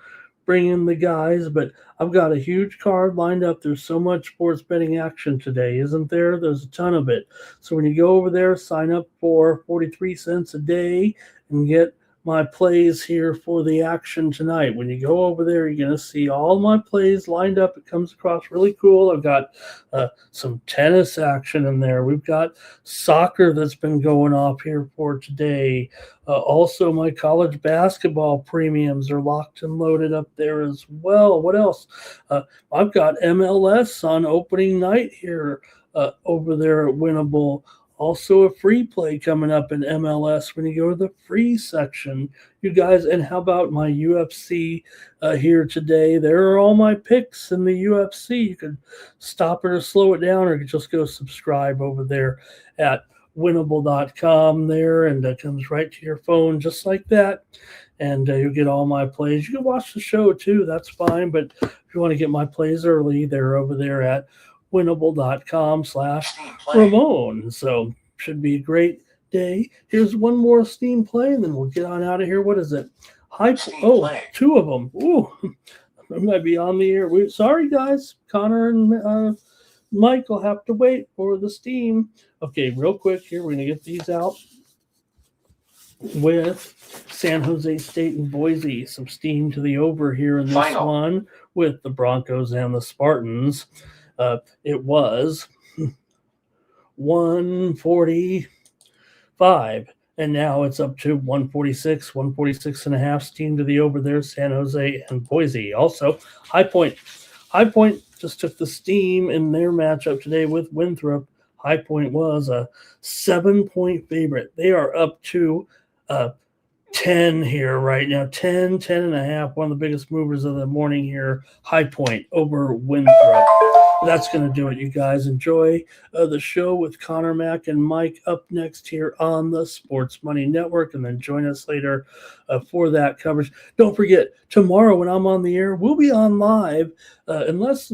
bring in the guys. But I've got a huge card lined up. There's so much sports betting action today, isn't there? There's a ton of it. So when you go over there, sign up for 43 cents a day and get my plays here for the action tonight. When you go over there, you're going to see all my plays lined up. It comes across really cool. I've got some tennis action in there. We've got soccer that's been going off here for today. Also, my college basketball premiums are locked and loaded up there as well. What else? I've got MLS on opening night here over there at Winnable. Also a free play coming up in MLS when you go to the free section, you guys. And how about my UFC here today? There are all my picks in the UFC. You could stop it or slow it down, or you could just go subscribe over there at winnable.com there, and it comes right to your phone just like that. And you'll get all my plays. You can watch the show too. That's fine. But if you want to get my plays early, they're over there at winnable.com/Ramon. So should be a great day. Here's one more Steam play, and then we'll get on out of here. What is it? Two of them. Ooh, I might be on the air. Sorry, guys. Connor and Mike will have to wait for the Steam. Okay, real quick here. We're going to get these out with San Jose State and Boise. Some Steam to the over here in this one with the Broncos and the Spartans. It was 145, and now it's up to 146 and a half. Steam to the over there, San Jose and Boise. Also, High Point just took the Steam in their matchup today with Winthrop. High Point was a 7-point favorite. They are up to 10 here right now. 10 and a half. One of the biggest movers of the morning here. High Point over Winthrop. That's going to do it, you guys. Enjoy the show with Connor Mack and Mike up next here on the Sports Money Network, and then join us later for that coverage. Don't forget, tomorrow when I'm on the air, we'll be on live, unless,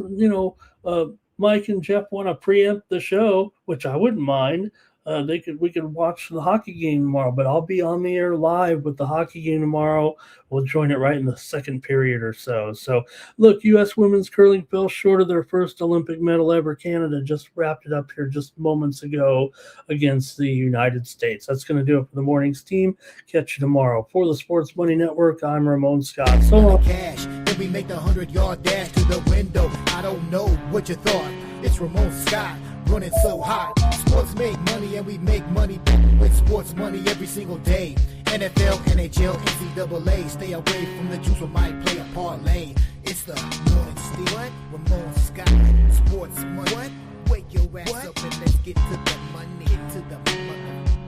Mike and Jeff want to preempt the show, which I wouldn't mind. We could watch the hockey game tomorrow, but I'll be on the air live with the hockey game tomorrow. We'll join it right in the second period or so. So, look, U.S. women's curling fell short of their first Olympic medal ever. Canada just wrapped it up here just moments ago against the United States. That's going to do it for the morning's team. Catch you tomorrow. For the Sports Money Network, I'm Ramon Scott. So long. Cash. we make the 100-yard dash to the window. I don't know what you thought. It's Ramon Scott, running so hot. Sports make money and we make money with sports money every single day. NFL, NHL, NCAA. Stay away from the juice, we might play a parlay. It's the morning steam. What? Ramon Scott, sports money. What? Wake your ass up and let's get to the money. Get to the money.